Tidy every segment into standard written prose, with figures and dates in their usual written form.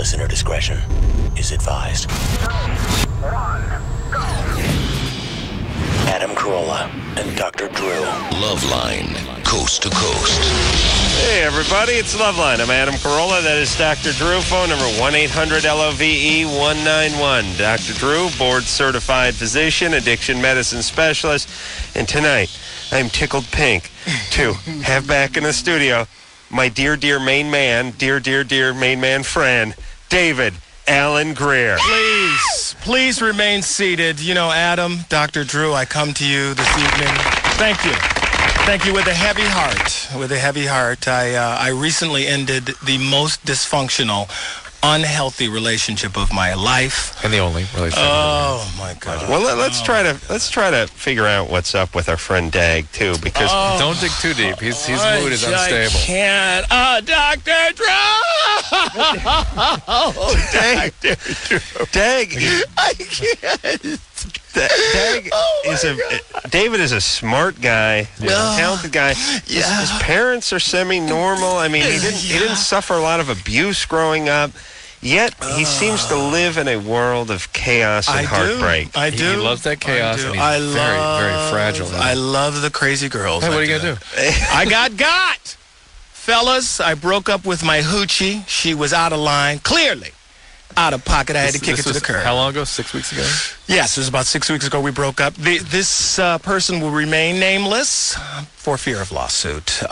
Listener discretion is advised. 2, 1, go. Adam Carolla and Dr. Drew. LoveLine, coast to coast. Hey, everybody, it's LoveLine. I'm Adam Carolla. That is Dr. Drew. Phone number 1-800-LOVE-191. Dr. Drew, board-certified physician, addiction medicine specialist. And tonight, I'm tickled pink to have back in the studio my dear main man, dear main man friend, David Alan Grier. Please remain seated. You know, Adam, Dr. Drew, I come to you this evening. Thank you. Thank you with a heavy heart. With a heavy heart. I recently ended the most dysfunctional, unhealthy relationship of my life. And the only relationship. Oh, my God. Well, let's try to figure out what's up with our friend Dag too, because Don't dig too deep. His mood is unstable. I can't. Dr. Drew! Dag. I can't. David is a smart guy, a talented guy. His parents are semi-normal. I mean, he didn't suffer a lot of abuse growing up. Yet he seems to live in a world of chaos and heartbreak. I do. He loves that chaos, and he's very fragile. I love the crazy girls. Hey, what are you going to do? I got! Fellas, I broke up with my hoochie. She was out of line. Clearly out of pocket. I had to kick it to the curb. How long ago? 6 weeks ago? Yes, it was about 6 weeks ago we broke up. This person will remain nameless for fear of lawsuit.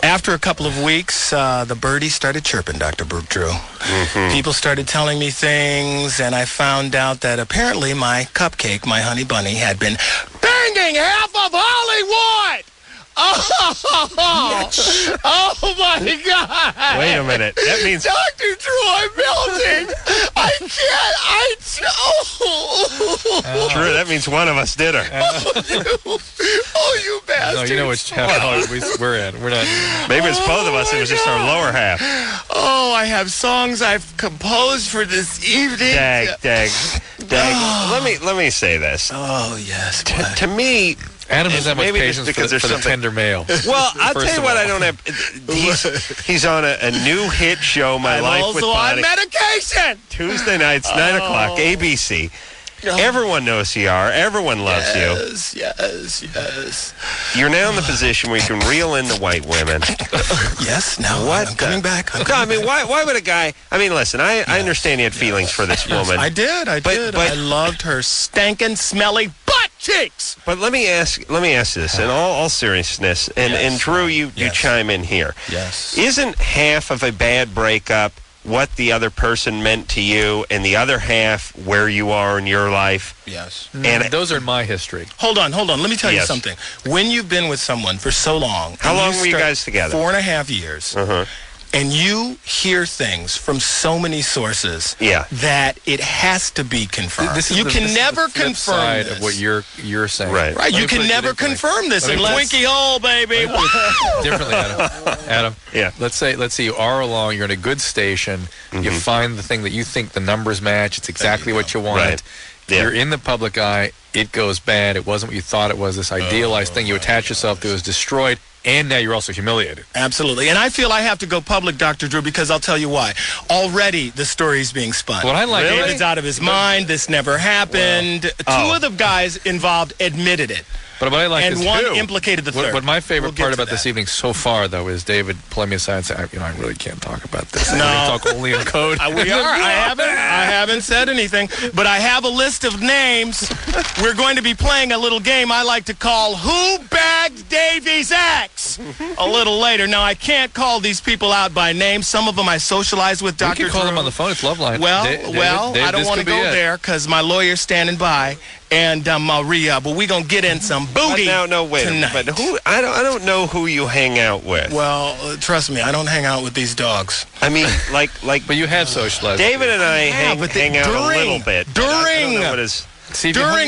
After a couple of weeks, the birdies started chirping, Dr. Drew. Mm-hmm. People started telling me things, and I found out that apparently my cupcake, my honey bunny, had been banging half of Hollywood! Oh my God! Wait a minute. That means Dr. Drew, I'm melting. I can't. Drew, that means one of us did her. You bastard! No, you know which half we're at. We're not. Maybe it's both of us. It was just our lower half. Oh, I have songs I've composed for this evening. Dag. Let me say this. Oh yes. To me, Adam doesn't have much maybe patience because for the there's tender male. Well, I'll tell you what I don't have. He's on a new hit show, My Life with Bonnie. I'm also on medication. Tuesday nights, 9 o'clock, ABC. Everyone knows who you are. Everyone loves you. Yes. You're now in the position where you can reel in the white women. Yes, no, What? I'm coming back. I mean, why would a guy... I mean, listen, I understand you had feelings for this woman. I did. But I loved her stinking, smelly butt cheeks. But let me ask this in all seriousness, and Drew, you chime in here. Yes. Isn't half of a bad breakup what the other person meant to you, and the other half where you are in your life? Yes. And those are in my history. Hold on. Let me tell you something. When you've been with someone for so long... How long were you guys together? 4.5 years. Uh-huh. And you hear things from so many sources that it has to be confirmed. You can never confirm side this. of what you're saying. Right. You can never confirm this unless... Twinkie hole, baby. Differently, Adam. Yeah. Let's say you are alone. You're in a good station. Mm-hmm. You find the thing that you think the numbers match. It's exactly what you want. Right. Yeah. You're in the public eye. It goes bad. It wasn't what you thought it was. This idealized thing you attach yourself to is destroyed. And now you're also humiliated. Absolutely. And I feel I have to go public, Dr. Drew, because I'll tell you why. Already the story's being spun. What I like... David's out of his mind. This never happened. Two of the guys involved admitted it. But what I like and is one implicated the third. What my favorite part about this evening so far, though, is David pulling me aside and saying, I really can't talk about this. No. I talk only in code. We are. I haven't said anything, but I have a list of names. We're going to be playing a little game I like to call Who Bagged Davy's Axe? A little later. Now, I can't call these people out by name. Some of them I socialize with Dr. You can call Drew. them on the phone. It's LoveLine. Well, David, I don't want to go there because my lawyer's standing by. And Maria, but we're going to get in some booty wait tonight. But who? I don't know who you hang out with. Well, trust me, I don't hang out with these dogs. I mean, like. But you have socialized. David and I hang out a little bit. During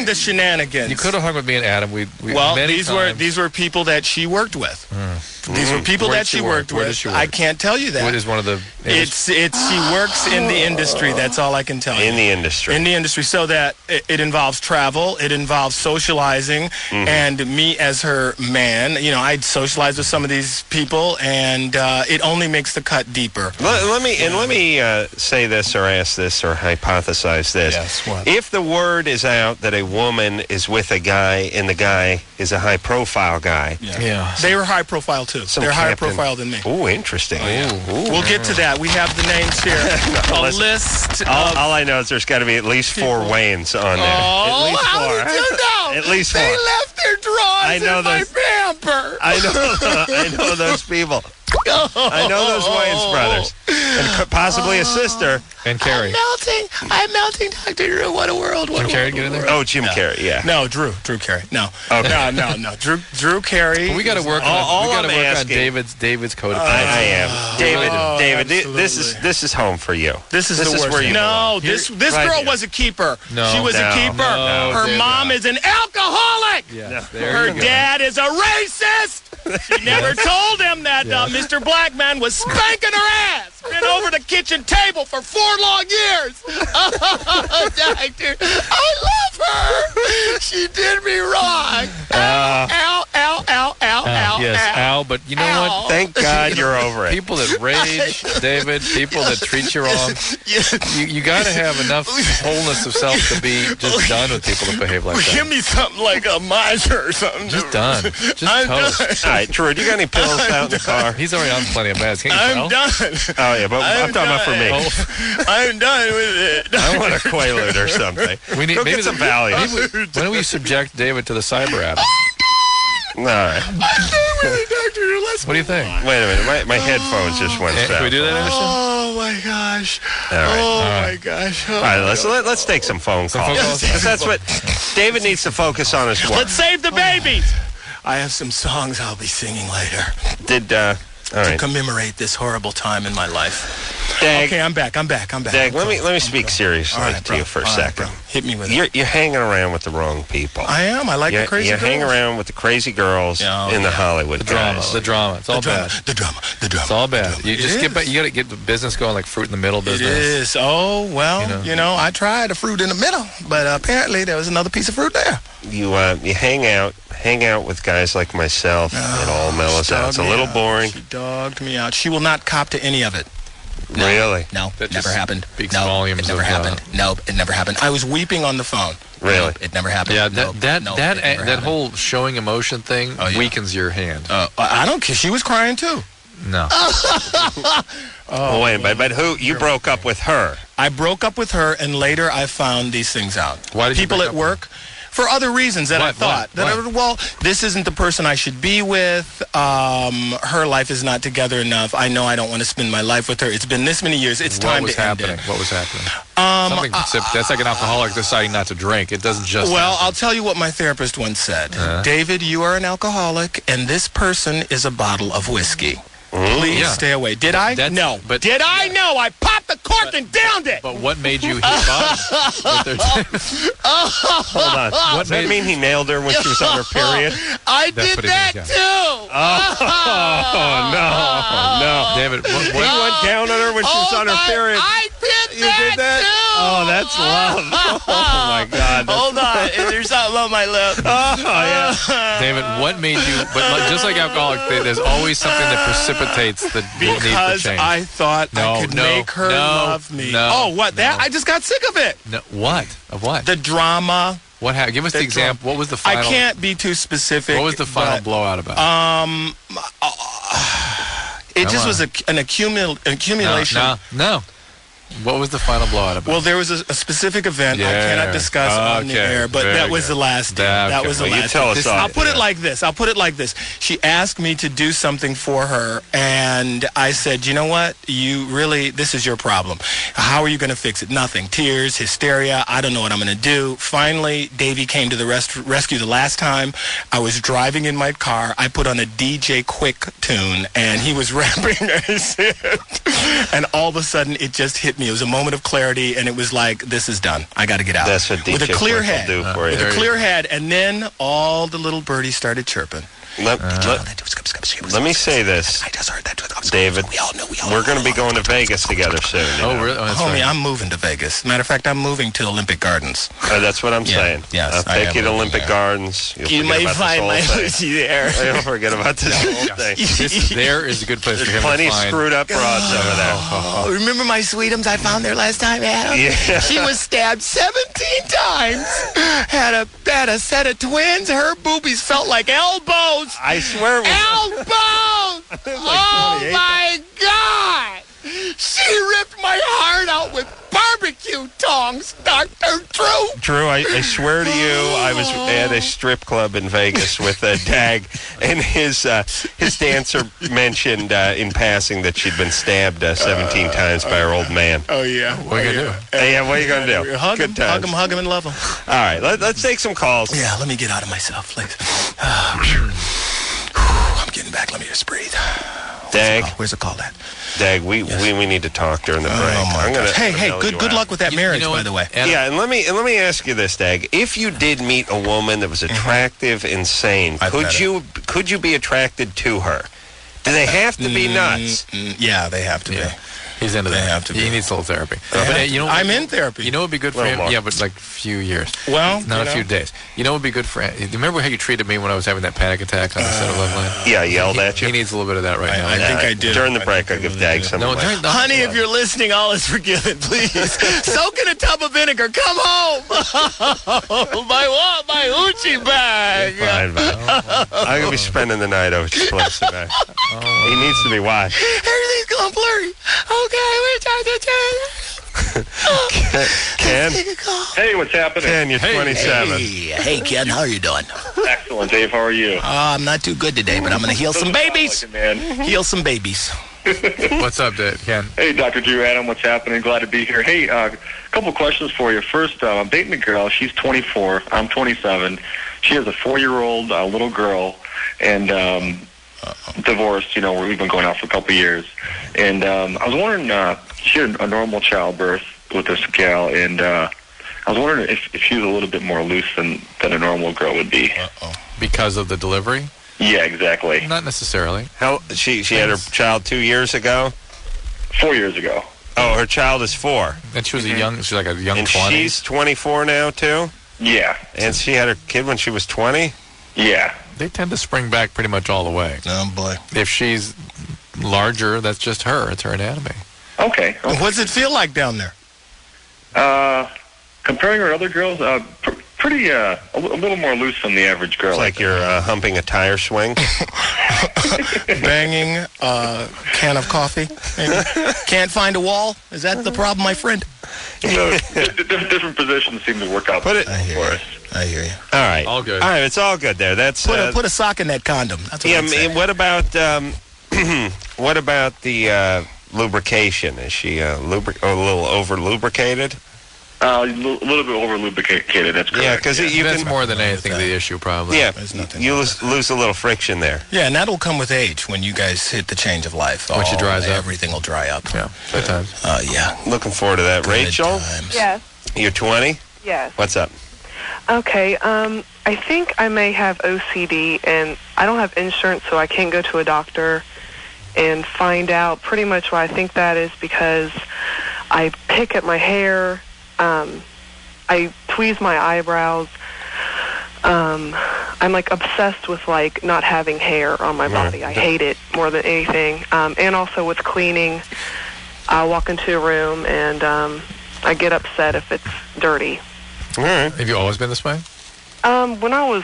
the shenanigans. You could have hung with me and Adam. These were people that she worked with. These were people that she worked with. I can't tell you that. What is one of the She works in the industry. That's all I can tell you. In the industry. In the industry, so that it involves travel, it involves socializing, and me as her man. You know, I'd socialize with some of these people, and it only makes the cut deeper. Let me say this, or ask this, or hypothesize this. Yes, what? If the word is out that a woman is with a guy, and the guy is a high-profile guy. Yeah. They were high-profile, too. They're higher profile than me. Oh, interesting. Ooh. We'll get to that. We have the names here. List. All I know is there's got to be at least 4 Waynes on there. Oh, at least 4. How did you know? At least 4. They left their drawers in my pamper. I know those people. I know those Wayans brothers. And possibly a sister. And Carrie. I'm melting, Dr. Drew. What a world. Jim Carrey get in there? Oh, Jim Carrey, yeah. No, Drew Carey. No. Okay. No. Drew Carey. Well, we got to work on David's code of I am. David, absolutely. this is home for you. This is the worst. where you no, belong. this Right girl here. was a keeper. No. She was a keeper. No, Her mom is an alcoholic. Yeah, Her dad is a racist. She never told him that Mr. Blackman was spanking her ass. Been over the kitchen table for 4 long years. Doctor, I love her. She did me wrong. Ow. Yes, Al, but you know what? Thank God you're over it. People that rage, David, people that treat you wrong, you got to have enough wholeness of self to be just done with people that behave like Give that. me something like a miser or something. Just done. Just I'm toast. All right, Drew, do you got any pills out in the car? He's already on plenty of meds. Can't you I'm tell? done. Oh, yeah, but I'm talking about for me. Oh, I'm done with it. I want a Quaalude or something. we need Go maybe get some value. When do we subject David to the cyber addict? All right. I'm done with it, Doctor. Let's What do you think? Wait a minute. My headphones just went south. Can we do that, Anderson? Oh my gosh. All right. Oh my gosh. All right, let's take some phone calls. phone calls? Because that's what David needs to focus on his work. Let's save the babies. I have some songs I'll be singing later All to right. commemorate this horrible time in my life. Dag, Okay, I'm back. Dag, let me speak seriously All right, to you for a second. Hit me with it. You're hanging around with the wrong people. I am. I like the crazy You girls. hang around with the crazy girls in the Hollywood guys. The drama. It's all bad. The drama. It's all bad. You just get back. You got to get the business going, like fruit in the middle It business. is. Oh, well, you know, I tried a fruit in the middle, but apparently there was another piece of fruit there. You hang out with guys like myself. It all mellows out. It's a little boring. She dogged me out. She will not cop to any of it. No. Really? No, That it never just happened. speaks No, volumes it never of, happened. No, it never happened. I was weeping on the phone. Really? Nope, it never happened. Yeah, Nope, that nope, it never that happened. whole showing emotion thing weakens your hand. I don't care. She was crying too. No. Wait, but who you broke up with her? I broke up with her, and later I found these things out. Why did you People break at up work, for other reasons that I What? thought. What? This isn't the person I should be with. Her life is not together enough. I know I don't want to spend my life with her. It's been this many years. It's time to end it. What was happening? Something that's like an alcoholic deciding not to drink. It doesn't just. Well, happen. I'll tell you what my therapist once said. David, you are an alcoholic, and this person is a bottle of whiskey. Please Yeah. stay away. Did I? That's- No. but- Did I? No. I popped the cork and downed it. But what made you hit bottom? Hold on. Does that mean he nailed her when she was on her period? I That's did what it that means, too. Oh, no. David, He went down on her when she was on her period. I did You did that? too. Oh, that's love. Oh, my God. Hold on. There's something on my lip. Oh, yeah. David, what made you? But just like alcoholic, there's always something that precipitates the need for Because change. I thought I could make her love me. Oh, what? That? I just got sick of it. No, what? Of what? The drama. What happened? Give us the example. What was the final? I can't be too specific. What was the final but, blowout about? It just was an accumulation. No. What was the final blowout about? Well, there was a specific event I cannot discuss on the air, but very that was good. the last day. That was the Well, you last tell day. us all. I'll put it like this. She asked me to do something for her, and I said, you know what? This is your problem. How are you going to fix it? Nothing. Tears, hysteria. I don't know what I'm going to do. Finally, Davey came to the rescue the last time. I was driving in my car. I put on a DJ Quick tune, and he was rapping a shit. And all of a sudden, it just hit me. It was a moment of clarity, and it was like, this is done. I got to get out. That's what DJ with a clear Quick will head. do for you. With a clear head, and then all the little birdies started chirping. Let me say this, David. We're going to be going to Vegas together soon. Oh, really? Oh, that's Homie, right. I'm moving to Vegas. Matter of fact, I'm moving to Olympic Gardens. That's what I'm saying. Yes, I'll take you to Olympic Gardens. You may find my Lucy there. Don't forget about this whole thing. There is a good place for him There's plenty to of find. screwed up broads over there. Oh, remember my sweetums I found there last time, Adam? Yeah. She was stabbed 17 times. Had a set of twins. Her boobies felt like elbows. I swear it was Elbows! Oh, my God! She ripped my heart out with barbecue tongs, Dr. Drew. Drew, I swear to you, I was at a strip club in Vegas with Dag, and his dancer mentioned in passing that she'd been stabbed 17 times by her old man. Oh, yeah. What are you going to do? Yeah, what are you going to do? Hug him, Good times. hug him, and love him. All right, let's take some calls. Yeah, let me get out of myself, please. I'm getting back. Let me just breathe. Dag, Where's the call at? Dag, we need to talk during the break. Oh, my gosh. Hey, good luck with that marriage, know by what? the way. Yeah, and let me ask you this, Dag. If you did meet a woman that was attractive and sane, I've met could you be attracted to her? Do they have to be nuts? Yeah, they have to be. He's into They that. have to He be. needs a little therapy. Yeah. But, you know, I'm in therapy. You know what would be good for Little him? more. Yeah, but like a few years. Well, Not a few days. You know what would be good for him? You remember how you treated me when I was having that panic attack on the set of LoveLine? Yeah, yelled at you. He needs a little bit of that right now. I think I did. During the break, I'll give Dag some. No, away. during the Honey, if you're listening, all is forgiven, please. Soak in a tub of vinegar. Come home. my hoochie bag. Fine, I'm gonna be spending the night over at your place tonight. He needs to be watched. Everything's going blurry. Okay, we're trying to Ken, Hey, what's happening? Ken, you're 27. Hey, Ken, how are you doing? Excellent, Dave. How are you? I'm not too good today, but I'm going to heal some babies. Like it, man. Heal some babies. What's up, Ken? Hey, Dr. Drew, Adam, what's happening? Glad to be here. Hey, a couple questions for you. First, I'm dating a girl. She's 24. I'm 27. She has a 4-year-old little girl, and divorced. You know, we've been going out for a couple of years. And I was wondering, she had a normal childbirth with this gal, and I was wondering if she was a little bit more loose than a normal girl would be. Because of the delivery? Yeah, exactly. Not necessarily. How she had her child 2 years ago? 4 years ago. Oh, her child is 4. And she was she's like a young And 20. she's 24 now too? Yeah. And she had her kid when she was 20? Yeah. They tend to spring back pretty much all the way. Oh, boy. If she's larger, that's just her. It's her anatomy. Okay. What's it feel like down there? Comparing her to other girls, pretty a little more loose than the average girl. It's like you're humping a tire swing. Banging a can of coffee? Maybe? Can't find a wall? Is that the problem, my friend? Different positions seem to work out Put it- for us. I hear you. All right. All good. All right, it's all good there. That's Put a sock in that condom. That's what yeah. I'm saying. What about what about the lubrication? Is she a little over lubricated? A little bit over lubricated. That's correct. Yeah, because you That's can. more than anything that. the issue, probably. Yeah, There's nothing you wrong with lose a little friction there. Yeah, and that'll come with age when you guys hit the change of life. Once she dries up. Everything will dry up. Yeah, good times. Yeah. Looking forward to that. Good Rachel, times. Yes, you're 20. yes. What's up? Okay, I think I may have OCD, and I don't have insurance, so I can't go to a doctor and find out pretty much why I think that is, because I pick at my hair, I tweeze my eyebrows. I'm like obsessed with like not having hair on my body. I hate it more than anything. And also with cleaning, I walk into a room and I get upset if it's dirty. All right. Have you always been this way? When I was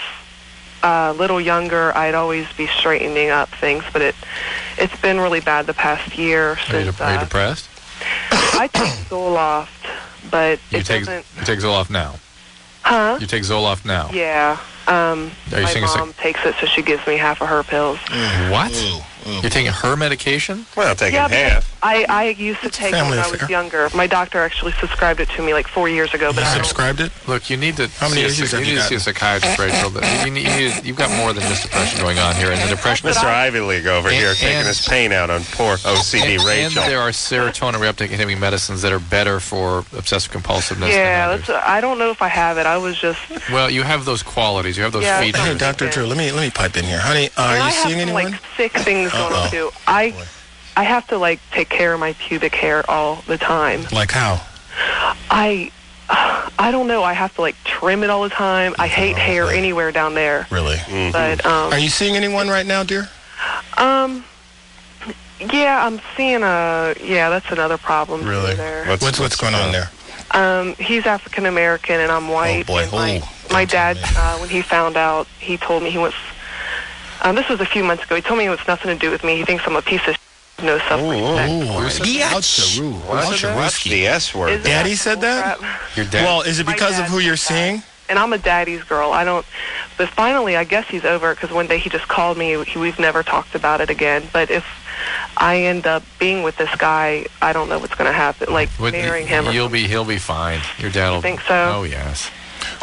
a little younger, I'd always be straightening up things, but it's been really bad the past year Are you since depressed? I take Zoloft, but You it take doesn't. Zoloft now. Huh? You take Zoloft now. Yeah. you My saying mom takes it, so she gives me half of her pills. What? Ooh. You're taking her medication? Well, taking Yeah, but- half. I used to take it when I was younger. My doctor actually subscribed it to me like 4 years ago. But You I don't. subscribed it? Look, you need to. How many issues have you you need to see a gotten? psychiatrist, Rachel. You've got more than just depression going on here, and the depression. Mr. Ivy League over here taking and- his pain out on poor OCD And Rachel. there are serotonin reuptake inhibiting medicines that are better for obsessive compulsiveness. Yeah, than others. I don't know if I have it. I was just. Well, you have those qualities. You have those Yeah, features. Hey, Dr. Drew, let me pipe in here. Honey, And are I you have seeing some, anyone? like sick things going on too. I have to like take care of my pubic hair all the time. Like how? I don't know. I have to like trim it all the time. I hate hair anywhere down there. Really? But Are you seeing anyone right now, dear? yeah, I'm seeing that's another problem too Really? there. What's going on there? He's African American and I'm white. boy. And my dad, when he found out, he told me he wants. This was a few months ago. He told me it was nothing to do with me. He thinks I'm a piece of no self-respect. What's the S word? Isn't Daddy that said that? bullcrap? Your dad. Well, is it My because of dad who you're said that. seeing? And I'm a daddy's girl. But finally, I guess he's over it because one day he just called me. We've never talked about it again. But if I end up being with this guy, I don't know what's going to happen. Like marrying him. He'll be fine. Your dad will. You think so? Oh yes.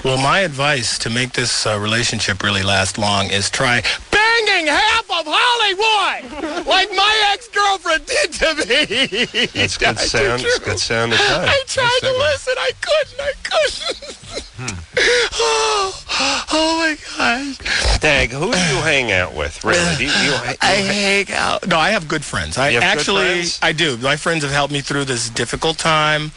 Well, my advice to make this relationship really last long is try banging half of Hollywood like my ex-girlfriend did to me. That's good sound. It's good sound of time. I tried to listen. I couldn't. Oh my gosh. Dag, who do you hang out with? Really? Do you I hang out. No, I have good friends. I You have good actually, friends? I do. My friends have helped me through this difficult time.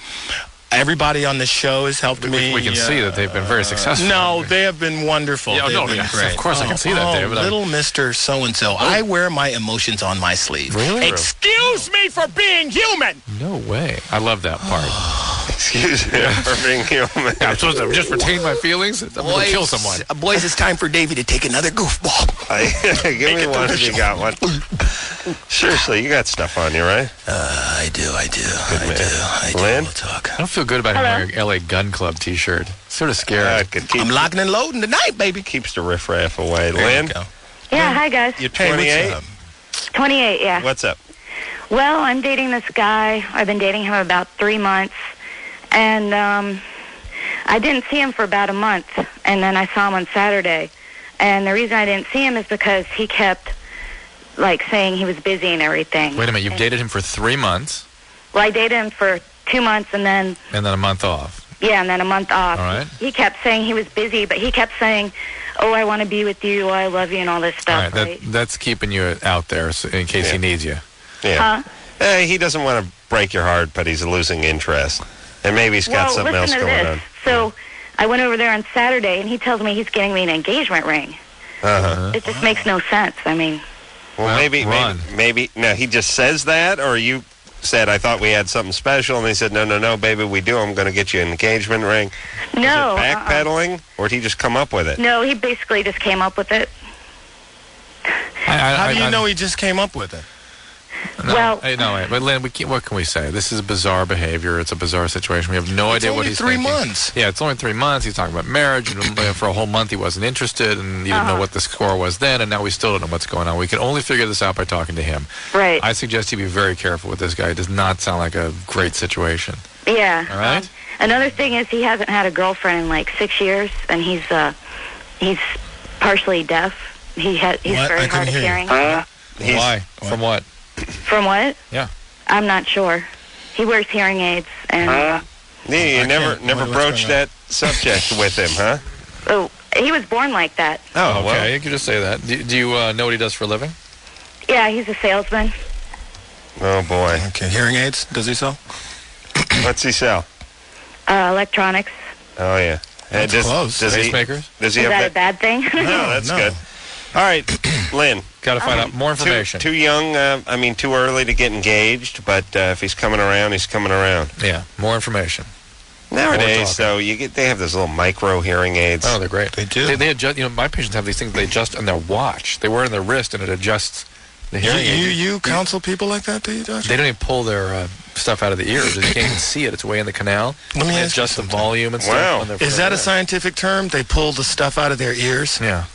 Everybody on the show has helped me. We can see that they've been very successful. No, they have been wonderful. Yeah, They've no, been yes, great. of course I can see that, David. Little Mr. So-and-so. I wear my emotions on my sleeve. Really? Excuse me for being human. No way. I love that part. Excuse me for being human. I'm supposed to just retain my feelings. I'm going to kill someone. Boys, it's time for Davey to take another goofball. Give me one if you got one. Seriously, you got stuff on you, right? I do. I do. Lynn? We'll talk. I don't feel good about him wearing LA Gun Club t-shirt. Sort of scary. Keep, I'm locking and loading tonight, baby. keeps the riffraff away. There Lynn, you go. Yeah, hi guys. you're Hey, 28? what's up? 28, yeah. What's up? Well, I'm dating this guy. I've been dating him about 3 months. And I didn't see him for about a month. And then I saw him on Saturday. And the reason I didn't see him is because he kept, like, saying he was busy and everything. Wait a minute. You've dated him for 3 months Well, I dated him for 2 months and then, and then a month off. yeah, and then a month off. All right. He kept saying he was busy, but he kept saying, oh, I want to be with you, oh, I love you, and all this All stuff, right. right? That's keeping you out there in case he needs you. Yeah. Huh? He doesn't want to break your heart, but he's losing interest. And maybe he's got something else listen to going this. on. So I went over there on Saturday, and he tells me he's getting me an engagement ring. Uh-huh. It just makes no sense. I mean, Well, run. maybe. No, he just says that, or you said, I thought we had something special, and he said, no, baby, we do. I'm going to get you an engagement ring. no. Is it backpedaling, or did he just come up with it? No, he basically just came up with it. How do you know he just came up with it? No, Well- wait. But Lynn, what can we say? This is bizarre behavior. It's a bizarre situation. We have no idea what only he's 3 thinking. months. Yeah, it's only 3 months. He's talking about marriage, and for a whole month he wasn't interested, and you didn't know what the score was then, and now we still don't know what's going on. We can only figure this out by talking to him. Right. I suggest you be very careful with this guy. It does not sound like a great situation. Yeah. All right? Another thing is he hasn't had a girlfriend in like 6 years, and he's partially deaf. He's What? I very couldn't hard of hear you. hearing. Why? From what? From what? Yeah. I'm not sure. He wears hearing aids, and Yeah, you I never can't- what's broached going on? that subject with him, huh? oh, he was born like that. Oh, well. Okay, you can just say that. Do you know what he does for a living? Yeah, he's a salesman. Oh, boy. Okay, hearing aids, does he sell? What's he sell? Electronics. Oh, yeah. That's close. Does he Pacemakers? Does he Is have that a bad thing? No, that's No. good. All right, Lynn. Got to find out more Too, information. too young, too early to get engaged, but if he's coming around, he's coming around. Yeah, more information. Nowadays, talking. though, they have those little micro hearing aids. Oh, they're great. They do. They adjust. My patients have these things they adjust on their watch. They wear it on their wrist, and it adjusts the hearing aid. You counsel people like that, do you, Doctor? They don't even pull their stuff out of the ears. You can't even see it. It's way in the canal. Let me They ask you adjust the something. volume and stuff. Wow. on their Is that a ear. scientific term? They pull the stuff out of their ears? Yeah.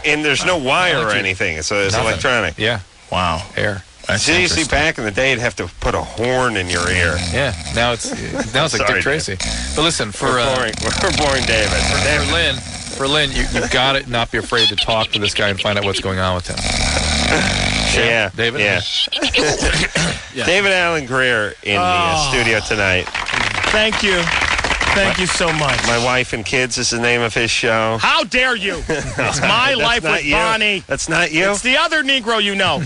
And there's no wire or Nothing. anything. So it's Nothing. electronic. Yeah. Wow. Air. See, back in the day, you'd have to put a horn in your ear. Yeah, now it's like Sorry, Dick Tracy. But listen, We're boring David. For Lynn, you've got to not be afraid to talk to this guy and find out what's going on with him. Yeah, David? Yeah. David Alan Grier in the studio tonight. Thank you. Thank you so much. My Wife and Kids is the name of his show. How dare you? It's My Life with you. Bonnie. That's not you? It's the other Negro you know.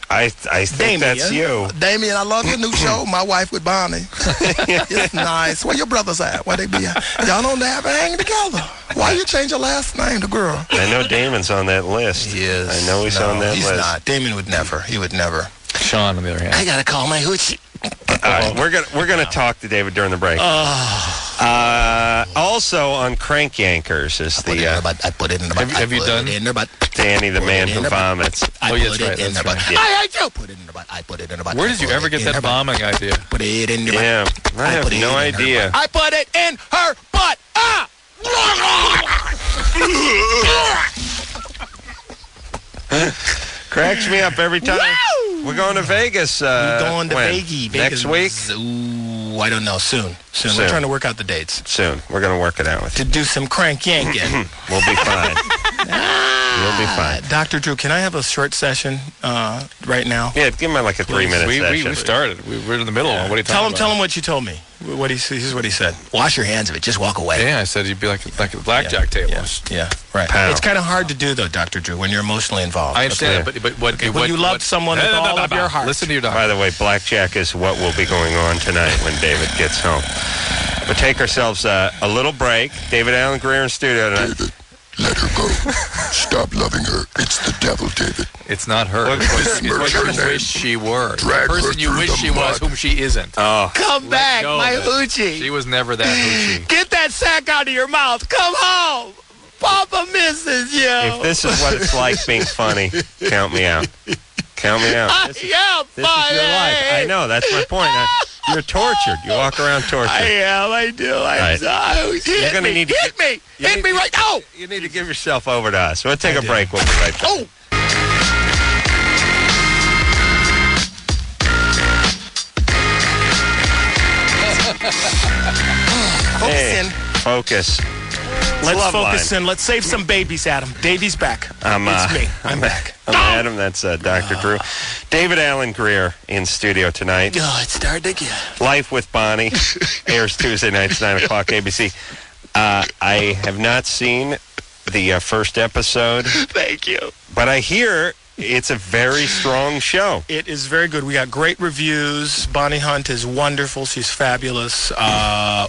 I think Damien, that's you. Damien, I love your new show, My Wife with Bonnie. It's nice. Where your brothers at? Where they be at? Y'all don't have to hang together. Why you change your last name to girl? I know Damon's on that list. He is. I know he's on that he's list. Not. Damien would never. He would never. Sean, on the other hand. I gotta call my hoochie. All right, we're gonna talk to David during the break. Also on Crank Yankers is the. I put it in the butt. Have you done in the butt? Danny the man who vomits. I yes, put it in the butt. Yeah. I hate you. Put it in the butt. I put it in the butt. Where did you ever get that bombing idea? Put it in your butt. Yeah, I have put it no in her idea. butt. I put it in her butt. Cracks me up every time. Woo! We're going to Vegas. We're going to when? Vegas. Next week? Ooh, I don't know. Soon. We're trying to work out the dates. Soon. We're going to work it out with you. To do some crank yanking. We'll be fine. We'll be fine. Dr. Drew, can I have a short session right now? Yeah, give him like a 3-minute session. We started. We're in the middle of it. What are you talking about? Tell him what you told me. Here's what he said. Wash your hands of it. Just walk away. Yeah, I said you'd be like a blackjack table. Yeah, right. Pow. It's kind of hard to do, though, Dr. Drew, when you're emotionally involved. I understand, but when you love someone with all of your heart. Listen to your doctor. By the way, blackjack is what will be going on tonight when David gets home. We'll take ourselves a little break. David Alan Grier in studio tonight. David, let her go. Stop loving her. It's the devil, David. It's not her. It's what you wish she were. Drag the person her you through wish the she was, mud. whom she isn't. Oh. Come back, go my of it. hoochie. She was never that hoochie. Get that sack out of your mouth. Come home. Papa misses you. If this is what it's like being funny, count me out. Count me out. This is your life. I know. That's my point. You're tortured. You walk around tortured. I am. I do. Hit me. Hit me right now. You need to give yourself over to us. We'll take a break. We'll be right back. Oh. Focus. Let's focus in. Let's save some babies, Adam. Davey's back. It's me. I'm back. I'm Adam. That's Dr. Drew. David Alan Grier in studio tonight. Oh, it started again. Life with Bonnie airs Tuesday nights, 9 o'clock, ABC. I have not seen the first episode. Thank you. But I hear it's a very strong show. It is very good. We got great reviews. Bonnie Hunt is wonderful. She's fabulous.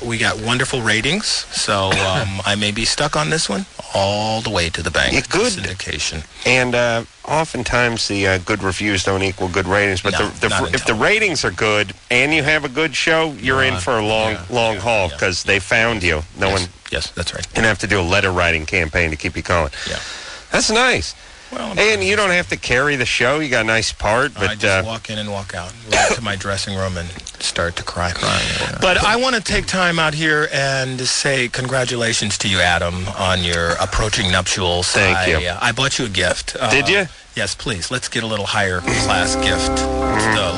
We got wonderful ratings. So I may be stuck on this one all the way to the bank. Yeah, good syndication. And oftentimes the good reviews don't equal good ratings. But if the ratings are good and you have a good show, you're in for a long haul because they found you. Yes, that's right. And have to do a letter writing campaign to keep you going. Yeah. That's nice. Well, and you don't have to carry the show. You got a nice part. But I just walk in and walk out. Walk to my dressing room and start to cry. But I want to take time out here and say congratulations to you, Adam, on your approaching nuptials. Thank you. I bought you a gift. Did you? Yes, please. Let's get a little higher class gift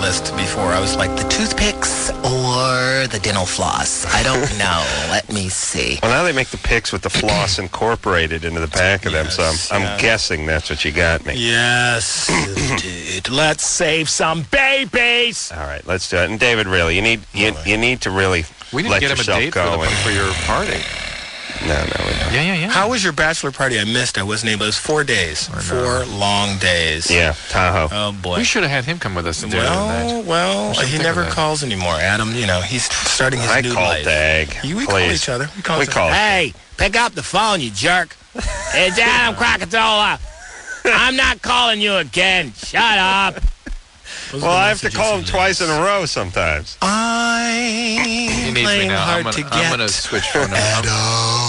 list before. I was like, The toothpicks or the dental floss? I don't know. Let me see. Well, now they make the picks with the floss incorporated into the back of them, so I'm guessing that's what you got me. yes, indeed. Let's save some babies. All right, let's do it. And David, really, you need to really We need let to get him a yourself date go. for your party. No, we don't. Yeah. How was your bachelor party? I missed. I wasn't able. It was 4 days. 4 long days. Yeah, Tahoe. Oh, boy. We should have had him come with us to do that. Well, he think never of that. calls anymore, Adam. You know, he's starting his new call life. Dag. We call each other. We call each other. Hey, pick up the phone, you jerk. It's Adam Krakatoa. I'm not calling you again. Shut up. Well, I have to call him twice in a row sometimes. I'm He needs me playing now. hard I'm to gonna get. switch phone numbers.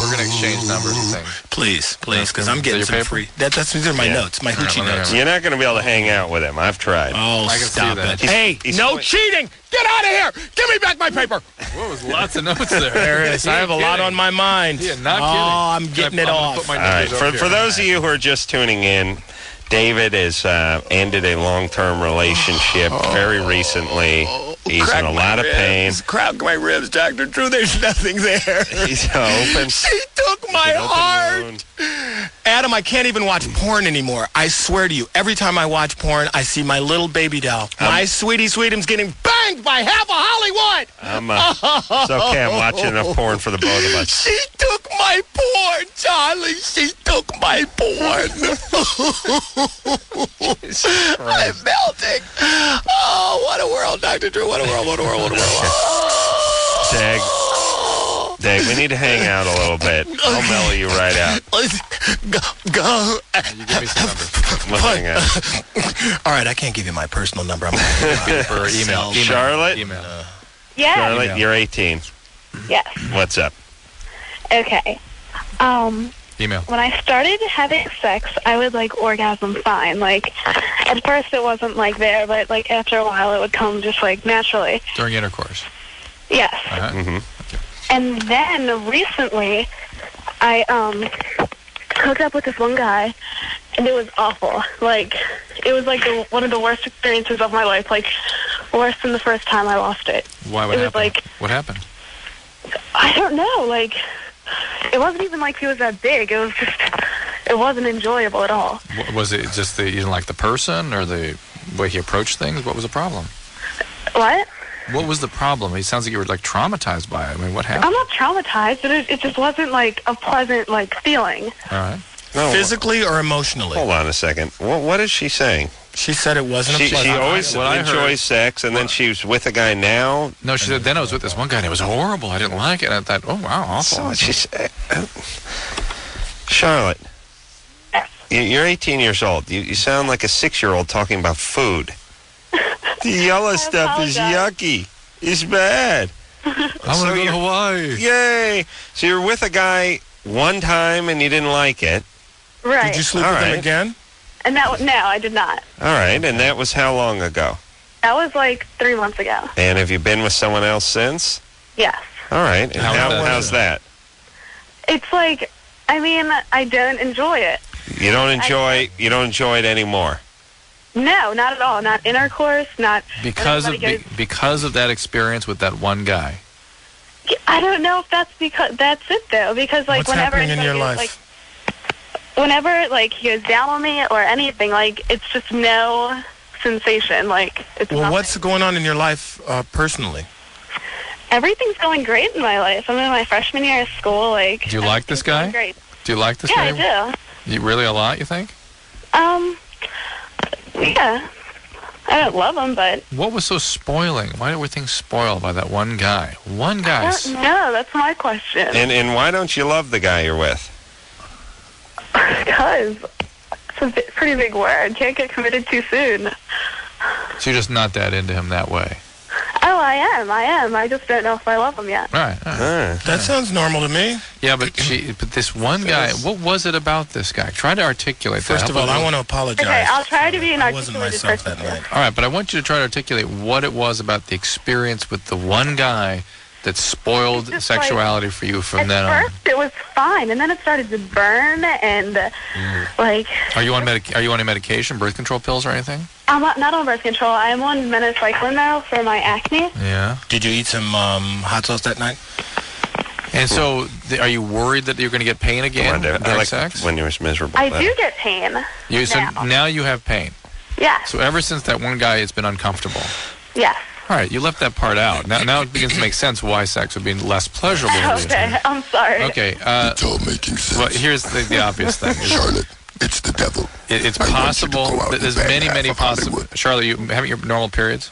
We're gonna exchange numbers and things. Please, because I'm Is getting that some your free. These are my notes, my hoochie notes. You're not going to be able to hang out with him. I've tried. Oh, I can stop see that. it. Hey, no cheating! Get out of here! Give me back my paper! Whoa, there's lots of notes there. There it is. I have a lot on my mind. Yeah, not kidding. Oh, I'm getting it off. Put my All right, numbers up for here. those of you who are just tuning in, David has ended a long-term relationship very recently. He's in a lot of pain. Crack my ribs, Dr. Drew. There's nothing there. He's open. She took my heart. Adam, I can't even watch porn anymore. I swear to you, every time I watch porn, I see my little baby doll. My sweetie Sweetum's getting banged by half of Hollywood. It's okay. I'm watching enough porn for the both of us. She took my porn, Charlie. She took my porn. I'm melting. Oh, what a world, Dr. Drew. What a world, what a world, what a world. Dag, we need to hang out a little bit. I'll mellow you right out. Go. You give me some numbers. We'll hang out. All right, I can't give you my personal number. I'm going to For email. Charlotte? Yeah. Charlotte, you're 18. Yes. What's up? Okay. Email. When I started having sex, I would like orgasm fine. Like at first it wasn't like there, but like after a while it would come just like naturally. During intercourse. Yes. Uh-huh. And then recently I hooked up with this one guy and it was awful. Like it was like one of the worst experiences of my life. Like worse than the first time I lost it. Why? What happened? What happened? I don't know. Like it wasn't even like he was that big. It was just, it wasn't enjoyable at all. Was it just you didn't like the person or the way he approached things? What was the problem? What? What was the problem? It sounds like you were like traumatized by it. I mean, what happened? I'm not traumatized, but it just wasn't like a pleasant like feeling. All right. No, physically or emotionally? Hold on a second. What is she saying? She said it wasn't a pleasant. She always enjoys sex, and then she was with a guy now. No, she said then I was with this one guy, and it was horrible. I didn't like it. And I thought, oh, wow, awful. So Charlotte, you're 18 years old. You sound like a 6-year-old talking about food. The yellow stuff is yucky. It's bad. I want to go to Hawaii. Yay. So you're with a guy one time, and you didn't like it. Right. Did you sleep with him again? And no, I did not. All right, and that was how long ago? That was like 3 months ago. And have you been with someone else since? Yes. All right, and how's that? It's like, I mean, I don't enjoy it. You don't enjoy it anymore? No, not at all. Not intercourse, not... Because of that experience with that one guy. I don't know if that's it, though, because, like, what's happening in your life? Like, whenever, like, he goes down on me or anything, like, it's just no sensation. Like, it's well, nothing. What's going on in your life personally? Everything's going great in my life. I'm in my freshman year of school. Like, do you like this guy? Great. Do you like this guy? Yeah, I do. You really a lot, you think? Yeah. I don't love him, but... What was so spoiling? Why were things spoiled by that one guy? One guy. I don't know. That's my question. And why don't you love the guy you're with? Because it's a pretty big word. Can't get committed too soon. So you're just not that into him that way? Oh, I am. I just don't know if I love him yet. Right. That sounds normal to me. Yeah, but this one guy, what was it about this guy? Try to articulate that. First of all, I want to apologize. Okay, I'll try to be an articulated articulated person. That night. All right, but I want you to try to articulate what it was about the experience with the one guy that spoiled sexuality for you from then on. At first, it was fine, and then it started to burn, and like. Are you on any medication, birth control pills or anything? I'm not on birth control. I'm on minocycline now for my acne. Yeah. Did you eat some hot sauce that night? And so, are you worried that you're going to get pain again during sex? When you were miserable. I do get pain. So now you have pain. Yeah. So ever since that one guy, it's been uncomfortable. Yes. All right, you left that part out. Now it begins to make sense why sex would be less pleasurable. Okay, I'm sorry. Okay. It's all making sense. Well, here's the obvious thing. Charlotte, it's the devil. It's possible that there's many possible. Charlotte, you having your normal periods?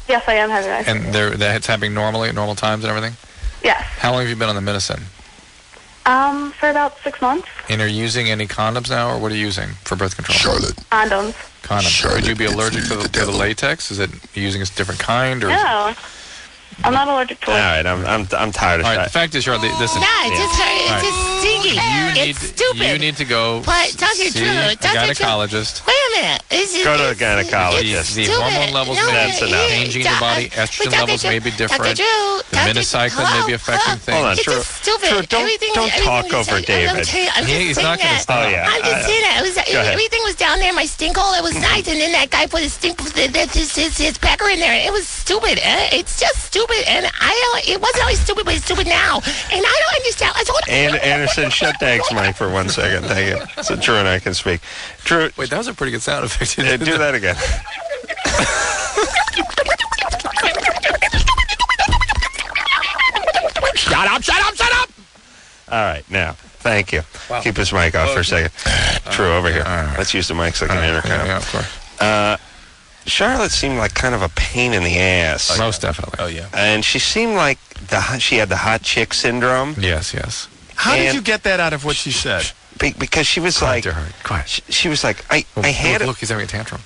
Yes, I am having my periods. And it's happening normally at normal times and everything? Yes. How long have you been on the medicine? For about 6 months. And are you using any condoms now, or what are you using for birth control? Charlotte. Condoms. Condoms. Charlotte, Would you be allergic to the latex? Is it using a different kind? Or No. I'm not allergic to All it. right, I'm tired of All right, that. the fact is, Charlotte, listen. No, it's just hurt. It's All right. just stinky. It's stupid. You need to go But tell you see true. a Tell you true. gynecologist. Wait a minute. Go to a gynecologist. The hormone levels may be changing in your body. Estrogen levels may be different. The minocycline may be affecting things. Hold on, It's Drew. just stupid. Drew, don't talk over David. He's not going to stop. Oh, yeah. I'm just saying that. Go ahead. Everything was down there. My stink hole, it was nice. And then that guy put his pecker in there. It was stupid. It's just stupid. And it wasn't always stupid, but it's stupid now. And I don't understand. And Anderson, shut Dank's mic for 1 second. Thank you. So Drew and I can speak. Drew. Wait, that was a pretty good sound effect. Do that again. Shut up! All right, now, thank you. Wow. Keep his mic off for a second. Drew, over here. right. Let's use the mics like an intercom. Yeah, of course. Charlotte seemed like kind of a pain in the ass. Most definitely. Oh, yeah. And she seemed like she had the hot chick syndrome. Yes, yes. How did you get that out of what she said? Because she was Quiet, like... dear, quiet. She was like, I had Look, he's having a tantrum.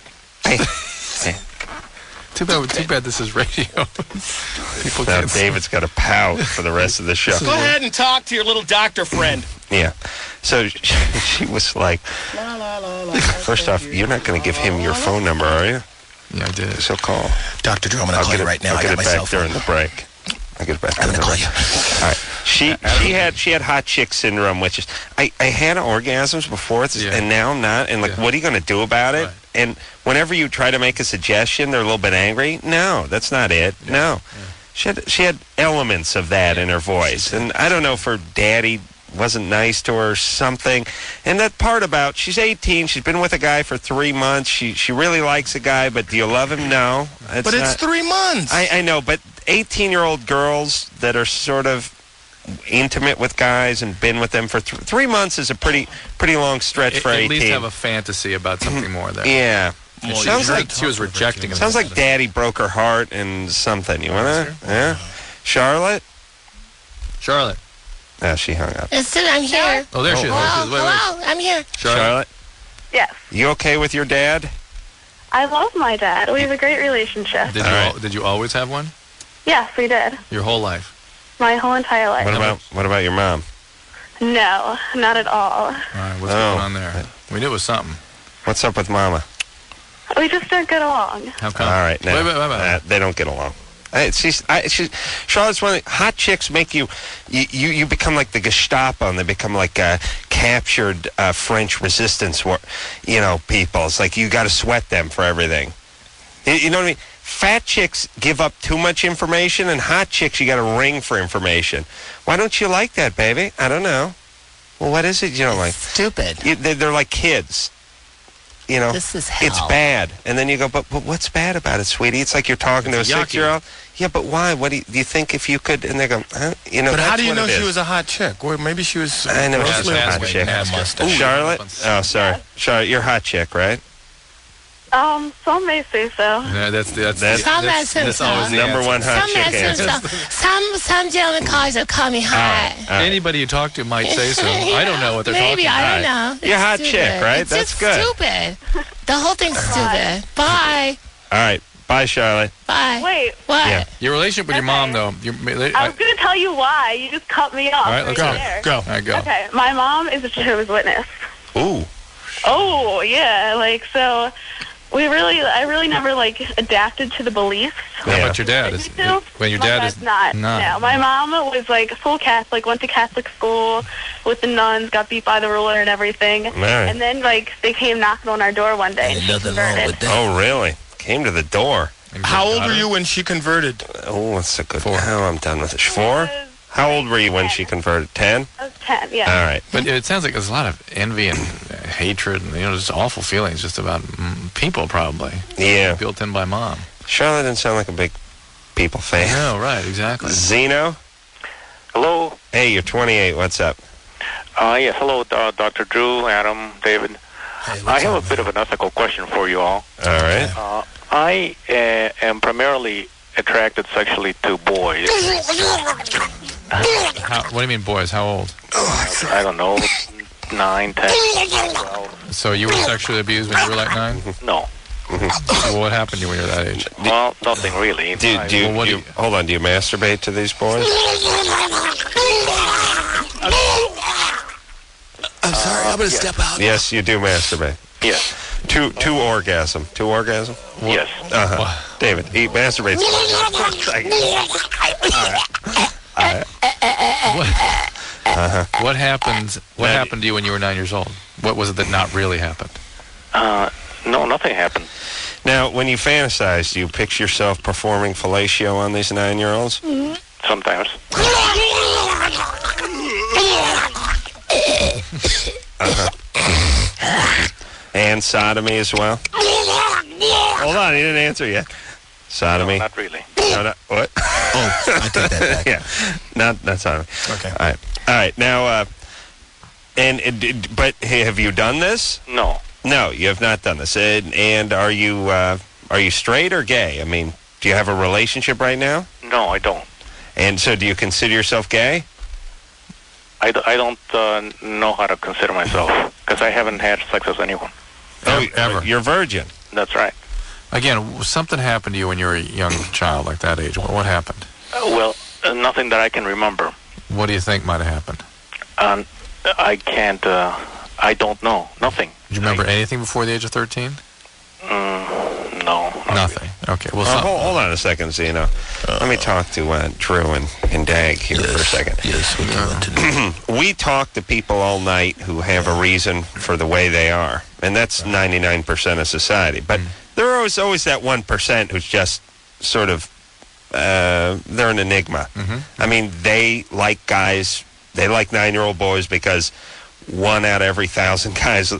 it. Too bad this is radio. People Now can't see. David's got to pout for the rest of the show. Go ahead and talk to your little doctor friend. Yeah. So she was like, first off, you're not going to give him your phone number, are you? Yeah, I did. So call. Dr. Drew, I'm going to call you right now. I'll I get got it my cell back phone. during the break. I'll get it back I'm during going the to call break. you. All right. She had hot chick syndrome, which is I had orgasms before, and now I'm not. And like, what are you going to do about it? Right. And whenever you try to make a suggestion, they're a little bit angry. No, that's not it. Yeah. No, she had elements of that in her voice, and I don't know if her daddy wasn't nice to her or something. And that part about she's 18, she's been with a guy for 3 months. She really likes a guy, but do you love him? No. But it's 3 months. I know, but 18-year-old girls that are sort of intimate with guys and been with them for 3 months is a pretty long stretch for 18. At least have a fantasy about something more there. Yeah. Well, sounds like she was rejecting him. Sounds like Daddy broke her heart and something. You wanna? Yeah. Charlotte. Oh, she hung up. I'm here. Oh, there she is. Hello, I'm here. Charlotte. Yes. You okay with your dad? I love my dad. We have a great relationship. Did you always have one? Yes, we did. Your whole life? My whole entire life. What about your mom? No, not at all. All right, what's going on there? We knew it was something. What's up with Mama? We just don't get along. How come? All right, now, Wait. they don't get along. Charlotte's one of the hot chicks make you become like the Gestapo, and they become like captured French resistance people. It's like you got to sweat them for everything. You know what I mean? Fat chicks give up too much information, and hot chicks you got to ring for information. Why don't you like that, baby? I don't know. Well, what is it you don't like? Stupid. They're like kids. You know, this is hell. It's bad. And then you go, but what's bad about it, sweetie? It's like you're talking to a 6-year-old. Yeah, but why? What do you think if you could? And they go, huh? You know. But how that's do you what know it she is. was a hot chick? Or maybe she was. I know she's a hot chick. Charlotte. Oh, sorry. Charlotte, you're a hot chick, right? Some may say so. Yeah, that's always the number one hot chick answer. Some gentlemen cars have called me hot. Anybody you talk to might say so. I don't know what they're talking about. Maybe, I don't know. You're a hot chick, right? It's That's just good. Stupid. The whole thing's stupid. Bye. All right. Bye, Charlotte. Bye. Wait. What? Yeah. Your relationship with your mom, though. I was going to tell you why. You just cut me off. All right, let's go. All right, go. Okay. My mom is a Jehovah's Witness. Ooh. Oh, yeah. So I really never adapted to the beliefs. How about your dad? When your dad is not. No, my mom was full Catholic, went to Catholic school with the nuns, got beat by the ruler and everything. Right. And then they came knocking on our door one day. And nothing wrong with that. Oh, really? Came to the door. How old were you when she converted? Oh, that's a good one. Oh, I'm done with it. 4? How old were you when she converted? 10? I was 10, yeah. All right. But it sounds like there's a lot of envy and hatred and, just awful feelings just about people, probably. Yeah. Built in by mom. Charlotte didn't sound like a big people fan. No, right, exactly. Zeno? Hello? Hey, you're 28. What's up? Yes, hello, Dr. Drew, Adam, David. Hey, I have a bit of an ethical question for you all. All right. I am primarily attracted sexually to boys. What do you mean, boys? How old? I don't know, 9, 10, 12. So you were sexually abused when you were like 9? No. Well, what happened to you when you were that age? Well, nothing really. Hold on, do you masturbate to these boys? I'm sorry, I'm going to step out. Yes, you do masturbate. Yes. Two orgasm. Yes. David, he masturbates. What happened? What happened to you when you were 9 years old? What was it that not really happened? No, nothing happened. Now, when you fantasize, do you picture yourself performing fellatio on these 9-year-olds? Sometimes. And sodomy as well? Hold on, he didn't answer yet. Sodomy? No, not really. No, what? Oh, I take that back. Yeah, not sodomy. Okay. All right. Now, but hey, have you done this? No. No, you have not done this. And are you straight or gay? I mean, do you have a relationship right now? No, I don't. And so, do you consider yourself gay? I don't know how to consider myself because I haven't had sex with anyone. Oh, ever. You're virgin. That's right. Again, something happened to you when you were a young child, like that age. What happened? Well, nothing that I can remember. What do you think might have happened? I can't. I don't know. Nothing. Do you remember anything before the age of 13? No. Nothing. Really. Okay. Well, hold on a second, Zeno. Let me talk to Drew and Dag here for a second. Yes, we want to know. We talk to people all night who have a reason for the way they are, and that's 99% of society. But there is always that 1% who's just sort of they're an enigma. I mean, they like guys. They like 9-year-old boys because 1 out of every 1,000 guys, or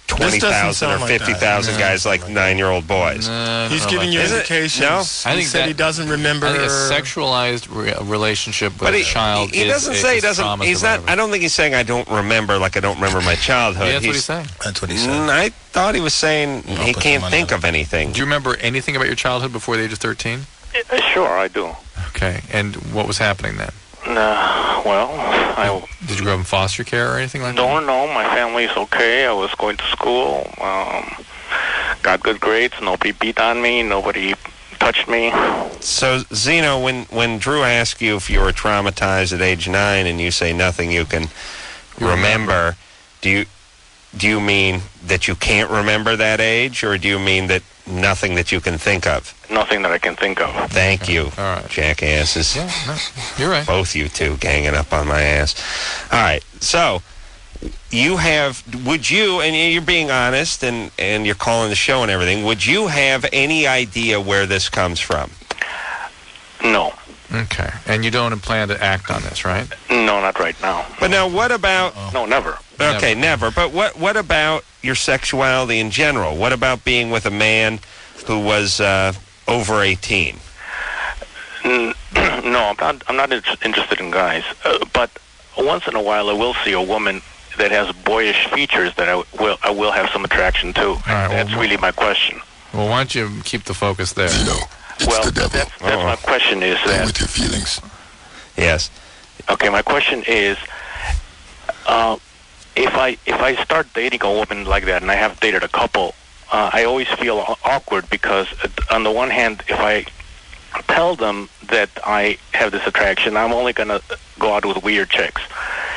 20,000 or 50,000 guys like 9-year-old boys. He's giving you indications. No? I think he said he doesn't remember. I think a sexualized relationship with a child he doesn't say he doesn't. trauma He's not. survivor. I don't think he's saying I don't remember, like I don't remember my childhood. Yeah, that's what he's saying. That's what he said. I thought he was saying he can't think of anything. Do you remember anything about your childhood before the age of 13? Sure, I do. Okay. And what was happening then? Well, Did you grow up in foster care or anything like that? don't know. My family's okay. I was going to school. Got good grades. Nobody beat on me. Nobody touched me. So, Zeno, when Drew asked you if you were traumatized at age 9 and you say nothing you can remember, do you mean that you can't remember that age, or do you mean that nothing that you can think of? Nothing that I can think of. Thank you, All right. jackasses. Yeah, no, you're right. Both you two ganging up on my ass. All right, so would you, and you're being honest and you're calling the show and everything, would you have any idea where this comes from? No. Okay. And you don't plan to act on this, right? No, not right now. But now what about... No, never. Okay, never. But what about your sexuality in general? What about being with a man who was over 18? No, I'm not interested in guys. But once in a while, I will see a woman that has boyish features that I will have some attraction to. right, That's really my question. Well, why don't you keep the focus there? Zeno, it's Well, the devil. that's my question is Play that... with your feelings. Yes. Okay, my question is, if I start dating a woman like that, and I have dated a couple, I always feel awkward because, on the one hand, if I tell them that I have this attraction, I'm only going to go out with weird chicks.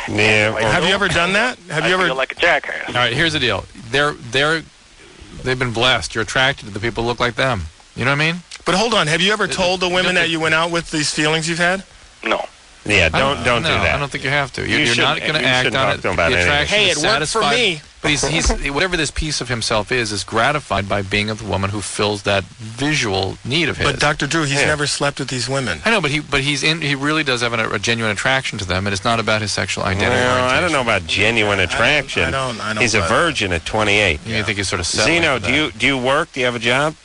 Yeah. Have you ever done that? Have you ever? Feel like a jackass. All right, here's the deal. They've been blessed. You're attracted to the people who look like them. You know what I mean? But hold on. Have you ever told the women that you went out with these feelings you've had? No. Yeah, don't do that. I don't think you have to. You're You not going to act shouldn't on talk it. to him about The anything. attraction Hey, is it worked for satisfied. me. But he's whatever this piece of himself is gratified by being with a woman who fills that visual need of his. But Dr. Drew, he's never slept with these women. I know, but he really does have a genuine attraction to them, and it's not about his sexual identity. Well, I don't know about genuine attraction. I don't He's a buy virgin at 28. You think he's sort of settling Zeno, for that. do you work? Do you have a job?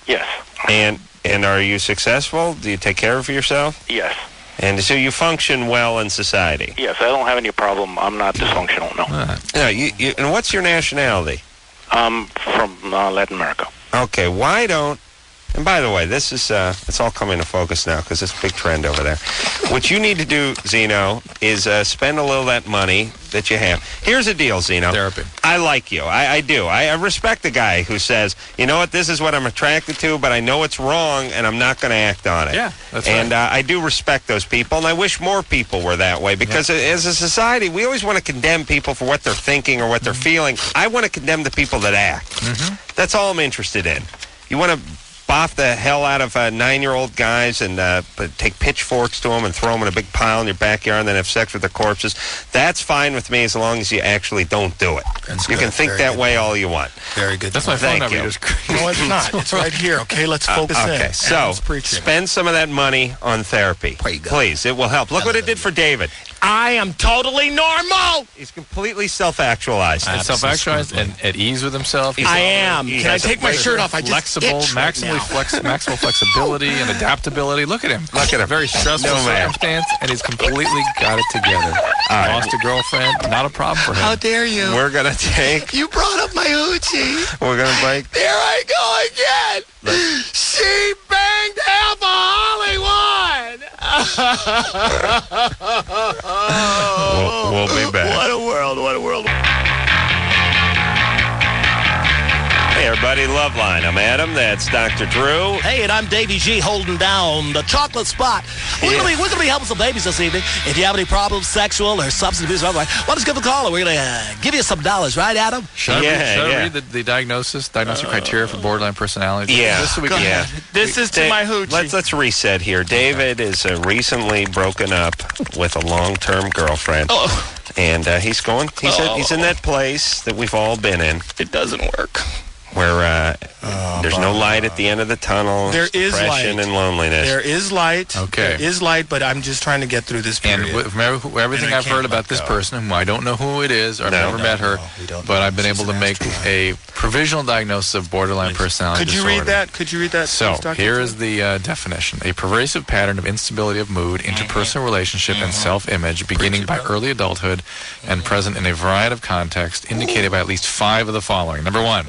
Yes. And are you successful? Do you take care of yourself? Yes. And so you function well in society? Yes, I don't have any problem. I'm not dysfunctional, no. No, and what's your nationality? I'm from Latin America. Okay, why don't... And by the way, this is it's all coming to focus now because it's a big trend over there. What you need to do, Zeno, is spend a little of that money that you have. Here's the deal, Zeno. Therapy. I like you. I do. I respect the guy who says, you know what, this is what I'm attracted to, but I know it's wrong, and I'm not going to act on it. Yeah, that's and right. I do respect those people, and I wish more people were that way, because as a society, we always want to condemn people for what they're thinking or what they're feeling. I want to condemn the people that act. That's all I'm interested in. You want to boff the hell out of 9-year-old guys and take pitchforks to them and throw them in a big pile in your backyard and then have sex with their corpses. That's fine with me as long as you actually don't do it. You can think that way all you want. Very good. That's my phone number. No, it's not. It's right here. Okay, let's focus in. Okay, so spend some of that money on therapy. Please, it will help. Look what it did for David. I am totally normal. He's completely self-actualized. And self-actualized and at ease with himself. I am. Can I take my shirt off? I just flexible, maximal flexibility and adaptability. Look at him. Look at him. Very stressful circumstance, and he's completely got it together. Lost a girlfriend. Not a problem for him. How dare you? We're going to take... You brought up my hoochie. We're going to break... There I go again. She banged half of Hollywood. We'll be back. What a world. What a world. Hey, everybody, LoveLine. I'm Adam. That's Dr. Drew. Hey, and I'm Davey G holding down the chocolate spot. We're gonna be helping some babies this evening. If you have any problems, sexual or substance abuse or otherwise, why don't you give a call and we're gonna give you some dollars, right, Adam? Should I read the diagnosis criteria for borderline personality? Yeah. Just so we can, This is to my hoochie. Let's reset here. David is recently broken up with a long-term girlfriend. And he's in that place that we've all been in. It doesn't work. Where there's no light at the end of the tunnel. There is depression light. and loneliness. There is light. Okay. There is light, but I'm just trying to get through this period. And everything I've heard about this person, whom I don't know who it is, or I've never met her, but I've been able to make a provisional diagnosis of borderline personality disorder. Could you read that? So, please, Dr. here is the definition. A pervasive pattern of instability of mood, interpersonal relationship, and self-image beginning by early adulthood and present in a variety of contexts, indicated by at least 5 of the following. Number 1.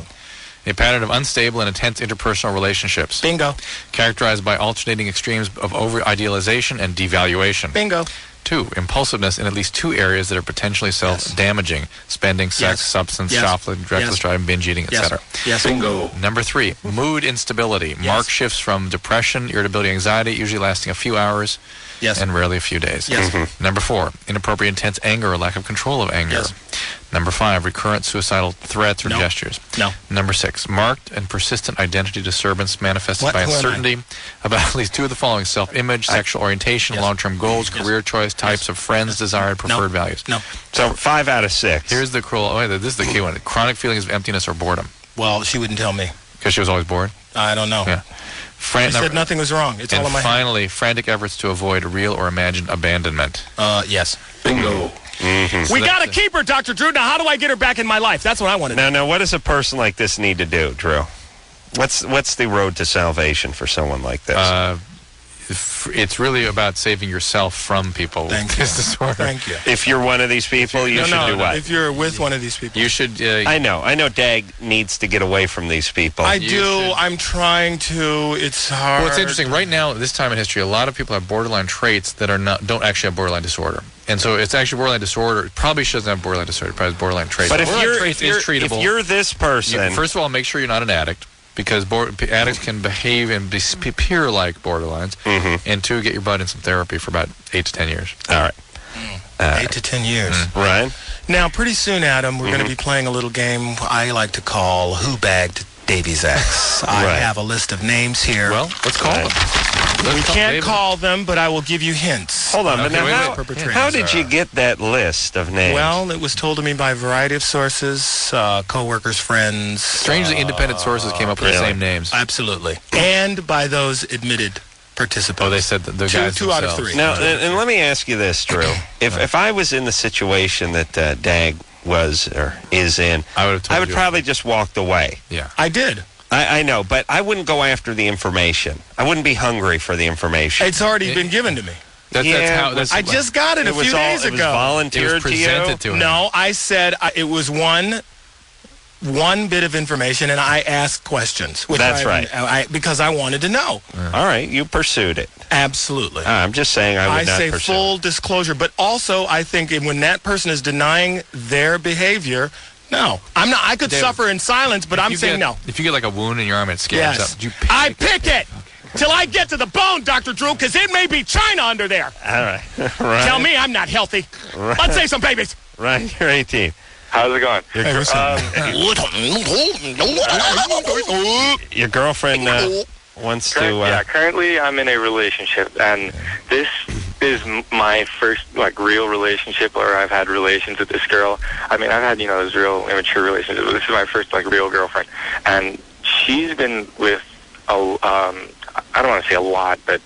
A pattern of unstable and intense interpersonal relationships. Bingo. Characterized by alternating extremes of over-idealization and devaluation. Bingo. 2. Impulsiveness in at least 2 areas that are potentially self-damaging. Spending, sex, substance, shoplifting, reckless driving, binge eating, etc. Yes. Bingo. Number 3. Mood instability. Marked shifts from depression, irritability, anxiety, usually lasting a few hours. And rarely a few days. Number 4. Inappropriate intense anger or lack of control of anger. Number 5. Recurrent suicidal threats or gestures. Number 6. Marked and persistent identity disturbance manifested by uncertainty about at least 2 of the following: self-image, sexual orientation, long-term goals, career choice, types of friends, desired, preferred values. So 5 out of 6. Here's the cruel. This is the key one. Chronic feelings of emptiness or boredom. Well, she wouldn't tell me. Because she was always bored? I don't know. Yeah. She said nothing was wrong. It's all in my head. And finally, frantic efforts to avoid real or imagined abandonment. Yes. Bingo. We got to keep her, Dr. Drew. Now, how do I get her back in my life? That's what I want to know. Now, what does a person like this need to do, Drew? What's the road to salvation for someone like this? It's really about saving yourself from people with this disorder. Thank you. If you're one of these people, you should do what? If you're with one of these people. You should... I know Dag needs to get away from these people. I do. I'm trying to. It's hard. Well, it's interesting. Right now, this time in history, a lot of people have borderline traits that don't actually have borderline disorder. And so it's actually borderline disorder. It probably shouldn't have borderline disorder. It probably has borderline traits. But if you're this person... first of all, make sure you're not an addict. Because addicts can behave and appear like borderlines. And 2, get your butt in some therapy for about 8 to 10 years. All right. 8 to 10 years. Ryan? Now, pretty soon, Adam, we're going to be playing a little game I like to call Who Bagged Davy's Ex. I have a list of names here. Well, let's call them. We can't call them, but I will give you hints. Hold on, but now how did you get that list of names? Well, it was told to me by a variety of sources, co-workers, friends. Strangely, independent sources came up with the same names. Absolutely. And by those admitted participants. Oh, they said that the guys two out of 3. Now, and let me ask you this, Drew. If I was in the situation that Dag was or is in, I would probably just walked away. Yeah. I did. I know, but I wouldn't go after the information. I wouldn't be hungry for the information. It's already been given to me. I just got it a few days ago. It was volunteered to you? No, I said it was one one bit of information, and I asked questions. That's right. Because I wanted to know. All right, you pursued it. Absolutely. I'm just saying I would not say pursue full it. disclosure, but also I think when that person is denying their behavior, no, I'm not. I could suffer in silence, but I'm saying no. If you get like a wound in your arm, it scabs up. Yes. I pick it till I get to the bone, Dr. Drew, because it may be China under there. All right. Right. Tell me I'm not healthy. Right. Let's say some babies. Right, you're 18. How's it going? Your girlfriend wants to... yeah, currently I'm in a relationship, and this is my first, real relationship where I've had relations with this girl. I mean, I've had, those real immature relationships, but this is my first, real girlfriend. And she's been with, I don't want to say a lot, but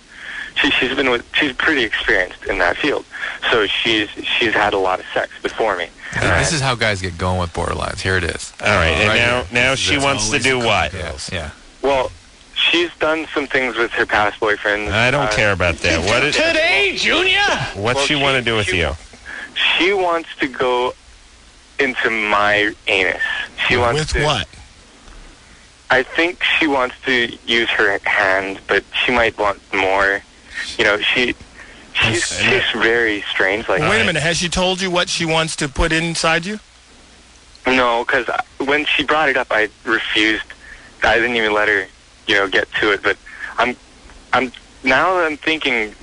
she's pretty experienced in that field. So she's had a lot of sex before me. This is how guys get going with borderlines. Here it is. All right, and now she wants to do what? Yeah. Well, she's done some things with her past boyfriends. I don't care about that. What is today, Junior? What's she want to do with you? She wants to go into my anus. She wants with what? I think she wants to use her hand, but she might want more. She's very strange. Wait a minute. Has she told you what she wants to put inside you? No, because when she brought it up, I refused. I didn't even let her, get to it. But I'm thinking,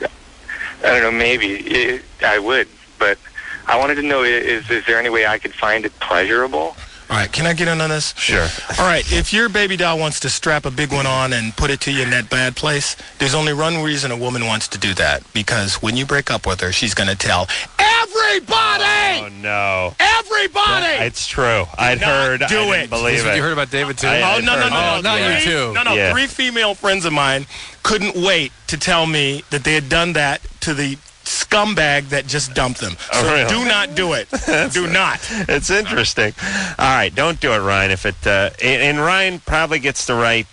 I don't know, maybe I would. But I wanted to know, is there any way I could find it pleasurable? All right, can I get in on this? Sure. All right, if your baby doll wants to strap a big one on and put it to you in that bad place, there's only one reason a woman wants to do that. Because when you break up with her, she's going to tell everybody! Oh, no. Everybody! It's true. I'd heard. I didn't believe it. What you heard about David, too? No. Not you, too. No, Yeah. 3 female friends of mine couldn't wait to tell me that they had done that to the scumbag that just dumped them. So really? do not do it. Do not. It's interesting. All right, don't do it, Ryan. If it and Ryan probably gets the right.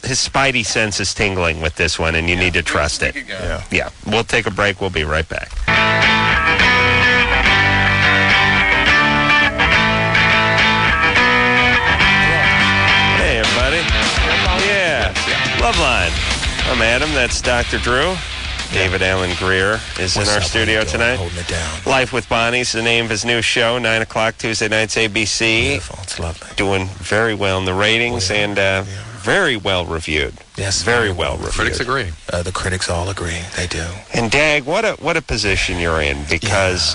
His spidey sense is tingling with this one, and you need to trust it. Yeah. We'll take a break. We'll be right back. Hey, everybody. Yeah. LoveLine. I'm Adam. That's Dr. Drew. David Alan Grier is in our studio tonight. Holding it down. Life with Bonnie's the name of his new show, 9 o'clock Tuesday nights, ABC. Beautiful. It's lovely. Doing very well in the ratings and very well reviewed. Yes, very well reviewed. Critics agree. The critics all agree. They do. And Dag, what a position you're in, because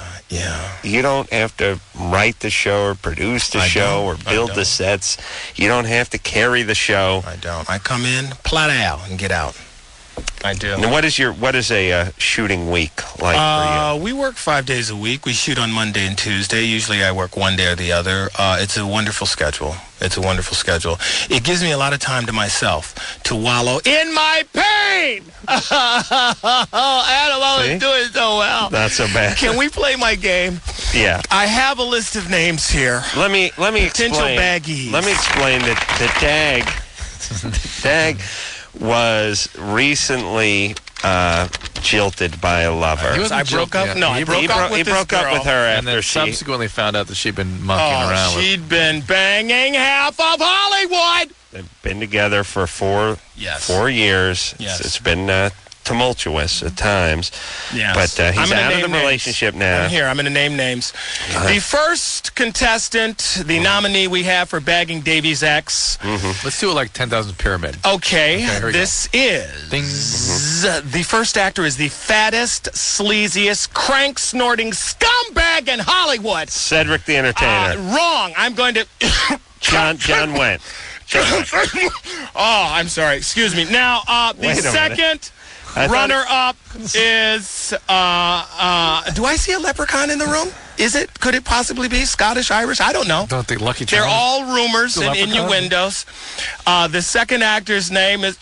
you don't have to write the show or produce the show or build the sets. You don't have to carry the show. I don't. I come in, plot out, and get out. I do. And what is a shooting week like for you? We work 5 days a week. We shoot on Monday and Tuesday. Usually I work one day or the other. It's a wonderful schedule. It gives me a lot of time to myself to wallow in my pain. Adam, I was doing so well. Not so bad. Can we play my game? Yeah. I have a list of names here. Let me explain. Potential baggies. Let me explain that Dag was recently jilted by a lover. I broke up. No, I broke up with he this broke up girl. with her after And then subsequently found out that she'd been monkeying around with. She'd been banging half of Hollywood. They've been together for 4 years. Yes. It's been tumultuous at times. Yes. But he's out of the relationship now. I'm here. I'm going to name names. The first contestant, the nominee we have for bagging Davy's ex. Let's do it like 10,000 Pyramid. Okay. Here we This is... The first actor is the fattest, sleaziest, crank-snorting scumbag in Hollywood. Cedric the Entertainer. Wrong. I'm going to... John Went. Oh, I'm sorry. Excuse me. Now, the second runner-up is... do I see a leprechaun in the room? Could it possibly be Scottish, Irish? I don't know. Don't think Lucky Charms. They're all rumors and innuendos. The second actor's name is...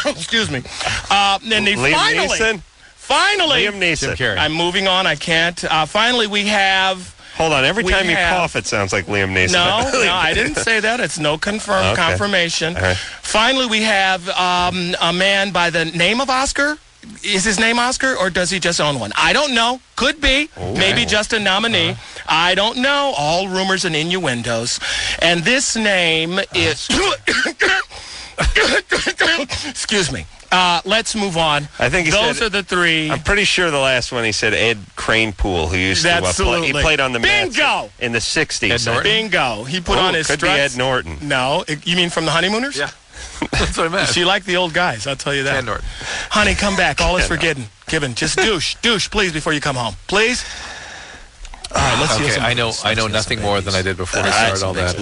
Excuse me. Then Liam Neeson? Finally... Liam Neeson. Jim Carrey. I'm moving on. I can't. Finally, we have... Hold on. Every time you cough, it sounds like Liam Neeson. No, I didn't say that. It's no confirmation. Right. Finally, we have a man by the name of Oscar. is his name Oscar, or does he just own one? I don't know. Could be. Maybe just a nominee. I don't know. All rumors and innuendos. And this name is... Excuse me. Let's move on. I think those are the three. I'm pretty sure the last one he said Ed Cranepool, who used to play. He played on the Mets in the 60s. Bingo. He put on his could struts. be Ed Norton. No. You mean from the Honeymooners? Yeah. That's what I meant. She liked the old guys, I'll tell you that. Ed Norton. Honey, come back. All is forgiven. Just douche, please, before you come home. Please? All right, let's see. Okay, I know nothing more than I did before I started all that.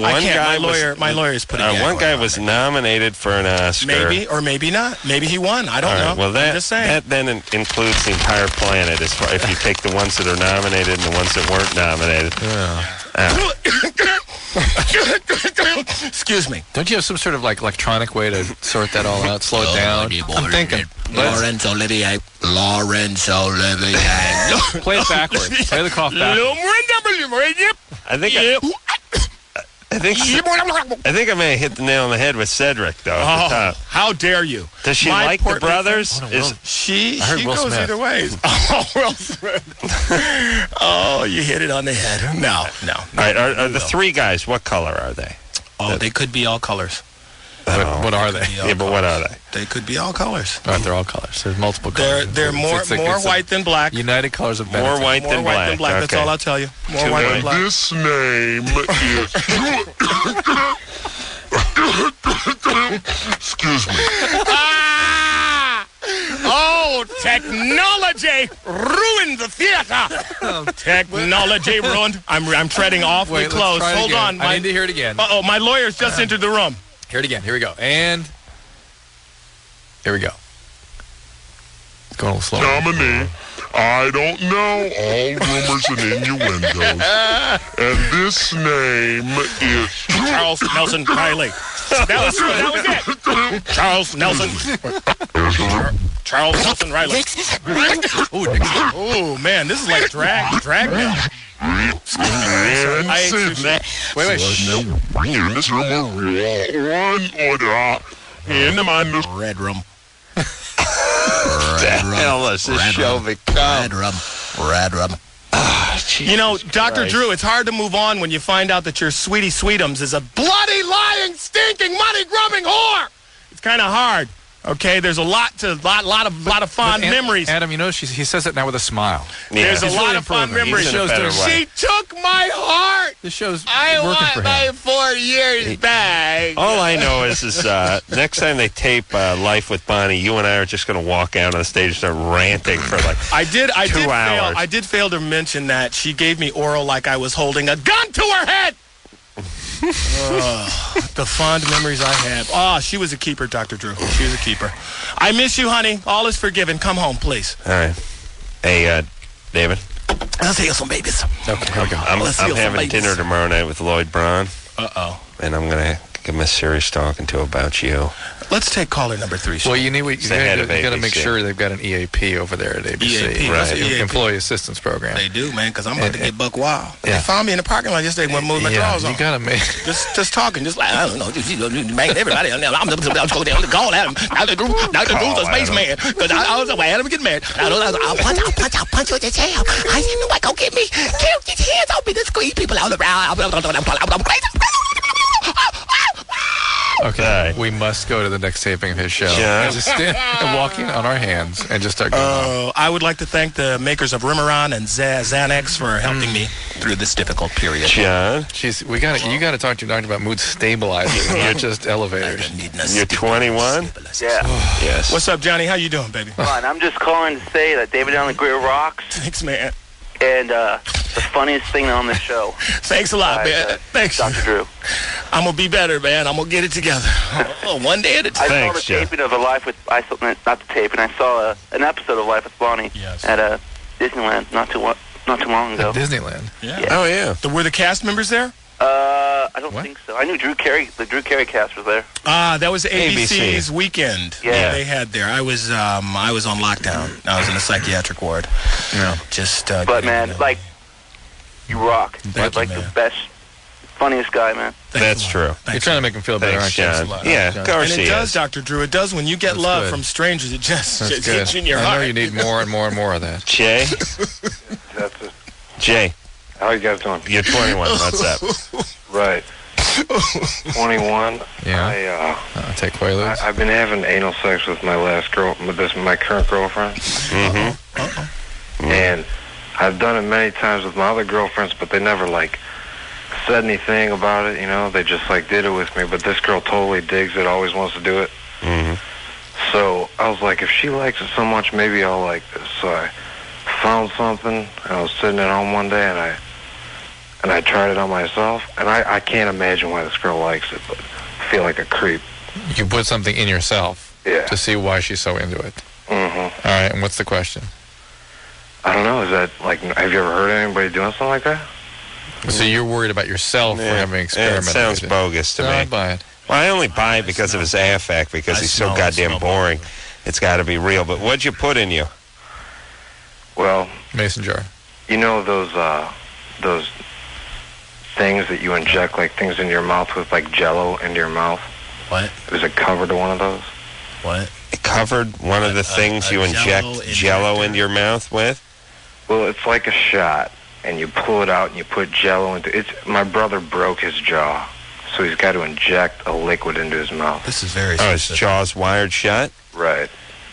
My lawyer's putting one guy was nominated for an Oscar. Maybe or maybe not. Maybe he won. I don't know. Well, I'm just saying. that then includes the entire planet, as far if you take the ones that are nominated and the ones that weren't nominated. Excuse me. Don't you have some sort of like electronic way to sort that all out, slow it down? I'm thinking. Laurence Olivier. Play it backwards. Play the cough backwards. I think I may have hit the nail on the head with Cedric, though, at the top. How dare you? Does she like the brothers? She Will goes Smith. either ways. Will Smith. Oh, you hit it on the head. No. All right, are the three guys, what color are they? Oh, they could be all colors. What are they? Yeah, but what are they? They could be all colors. All right, they're all colors. There's multiple colors. They're more white than black. United Colors of Benetton. More white than black. That's all I'll tell you. More white than black. This name is... Excuse me. Oh, technology ruined the theater. Technology ruined. I'm treading awfully close. Hold on. I need to hear it again. Uh-oh, my lawyer's just entered the room. Hear it again. Here we go. And here we go. Going a little slow. Nominee. I don't know all rumors and innuendos. And this name is... Charles Nelson Riley. That was it. Charles Nelson. Charles Nelson Riley. Oh, man, this is like drag now. Wait. In this room, one order. In the mind of... Red room. What the hell is this show become? Red room. You know, Dr. Drew, it's hard to move on when you find out that your Sweetie Sweetums is a bloody, lying, stinking, money-grubbing whore. It's kind of hard. Okay, there's a lot of fond memories. Adam, you know, he says it now with a smile. Yeah. There's a lot of fond memories. She took my heart. This show's I working for want my him. 4 years back. All I know is next time they tape Life with Bonnie, you and I are just going to walk out on the stage and start ranting for like 2 hours. I did fail to mention that she gave me oral like I was holding a gun to her head. The fond memories I have. Oh, she was a keeper, Dr. Drew. She was a keeper. I miss you, honey. All is forgiven. Come home, please. All right. Hey, David. Let's hear some babies. Okay, here we go. I'm having dinner tomorrow night with Lloyd Braun. Uh-oh. And I'm going to give him a serious talking to about you. Let's take caller number 3. Well, you got to make sure they've got an EAP over there at ABC. EAP, right? EAP. Employee Assistance Program. They do, man, because I'm about to get buck wild. Yeah. They found me in the parking lot yesterday when I moved my drawers on. You got to make... Just talking, just like, I don't know, just man, everybody. I'm just going to call Adam. Dr. Drew's a spaceman. Because I was like, Adam, get mad. I'll punch you in the tail. I said, nobody go get me. Get your hands off me. Just squeeze people out around. I'm crazy. Okay, we must go to the next taping of his show. Yeah. Just stand and walk in on our hands and just start going on. I would like to thank the makers of Remeron and Xanax for helping me through this difficult period. John? Jeez, you got to talk to your doctor about mood stabilizers. You're just elevators. You're 21? Yeah. Yes. What's up, Johnny? How you doing, baby? Fine. I'm just calling to say that David Alan Grier rocks. Thanks, man. And the funniest thing on the show. Thanks a lot, man. Thanks, Dr. Drew. I'm going to be better, man. I'm going to get it together. One day at a time. I saw the taping of a Life with... not the taping. I saw an episode of Life with Bonnie at Disneyland not too long ago. At Disneyland? Yeah. Oh, yeah. Were the cast members there? I don't think so. I knew Drew Carey. The Drew Carey cast was there. That was ABC's weekend. Yeah. They had there. I was on lockdown. I was in a psychiatric ward. Yeah. Just. But man, like, you rock. Thank you, like man. the best funniest guy, man. That's true. You're trying to make him feel better, Thanks, aren't you? John. Yeah, of course And it he does, is. Dr. Drew. It does when you get love good. from strangers. It just That's hits good. you in your I heart. know you need more and more and more of that. Jay? That's it. Jay, How you guys doing? you're 21. What's up? Right. 21. Yeah. Take Quaaludes. I've been having anal sex with my my current girlfriend. Mm-hmm. And I've done it many times with my other girlfriends, but they never, like, said anything about it, you know? They just, like, did it with me. But this girl totally digs it, always wants to do it. Mm-hmm. So I was like, if she likes it so much, maybe I'll like this. So I found something, and I was sitting at home one day, and I tried it on myself, and I can't imagine why this girl likes it, but I feel like a creep. You put something in yourself to see why she's so into it. Mm-hmm. All right, and what's the question? I don't know. Is that, like, have you ever heard anybody doing something like that? So you're worried about yourself for having experimented. It sounds with bogus to No, me. I buy it. Well, I only buy it because of his affect, because he's so goddamn boring. It's got to be real. But what'd you put in you? Well, mason jar. You know those things that you inject, like things in your mouth with, like, Jello into your mouth? What? Is it covered to one of those? What? It covered one of the things you inject Jello into your mouth with? Well, it's like a shot, and you pull it out and you put Jello into it. My brother broke his jaw, so he's got to inject a liquid into his mouth. This is very Oh, his jaw's wired shut? Right.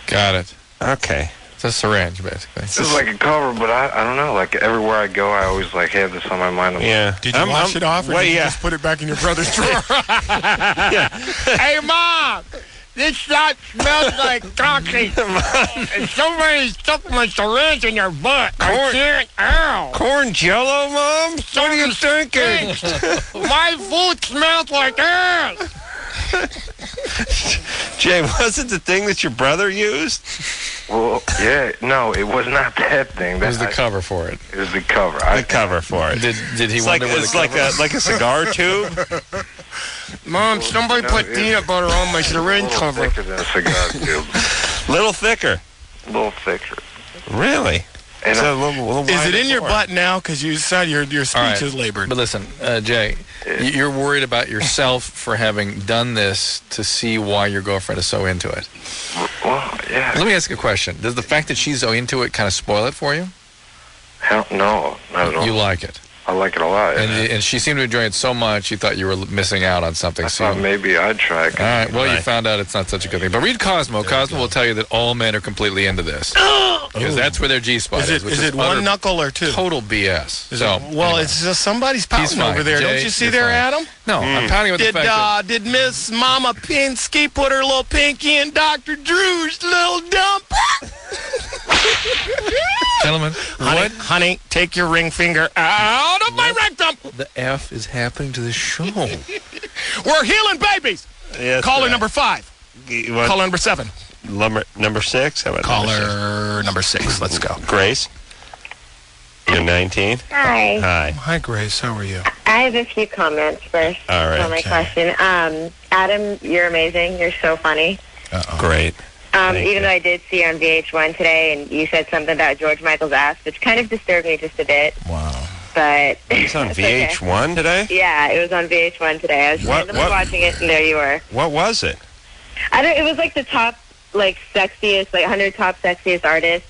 Got it. Okay. It's a syringe, basically. It's like a cover, but I don't know. Like, everywhere I go, I always, like, have this on my mind. Yeah. Did you wash it off, or did you just put it back in your brother's drawer? Hey, Mom! This shot smells like cocky. And somebody stuck my syringe in your butt. I can't. Ow. Corn Jello, Mom? What are you thinking? My food smells like ass. Jay, was it the thing that your brother used? Well, yeah, no, it was not that thing. It was the cover for it. It was the cover. The cover for it. Did he It's wonder like, where it's the like cover like a cigar tube? Mom, somebody put peanut butter on my syringe cover. Thicker than a cigar tube. Little thicker. A little thicker. Really? And So a little Is it wider in your more. butt now? Because you said your speech All right. is labored. But listen, Jay, you're worried about yourself for having done this to see why your girlfriend is so into it. Well, yeah. Let me ask you a question. Does the fact that she's so into it kind of spoil it for you? Hell, no, not at all. You like it? I like it a lot. And she seemed to enjoy it so much, you thought you were missing out on something. I thought maybe I'd try it. All right, well, you found out it's not such a good thing. But read Cosmo. Cosmo will tell you that all men are completely into this. Because that's where their G-spot is. Is it one knuckle or two? Total BS. Well, it's just somebody's pouting fine. over there. Jay, Don't you see you're there, fine. Adam? No, I'm pouting with the fact that... Did Miss Mama Pinsky put her little pinky in Dr. Drew's little dump? Gentlemen, honey, take your ring finger out of my rectum. The F is happening to the show. We're healing babies. Yes, Caller number 5. What? Caller number 7. Number 6? How about Caller number 6. Let's go. Grace? You're 19? Hi. Hi. Hi, Grace. How are you? I have a few comments first All right. on my question. Adam, you're amazing. You're so funny. Great. Even though I did see you on VH1 today, and you said something about George Michael's ass, which kind of disturbed me just a bit. Wow. But It's on it's okay. VH1 today? Yeah, it was on VH1 today. I was randomly watching it, and there you were. What was it? It was like the top, like, sexiest, like 100 top sexiest artists.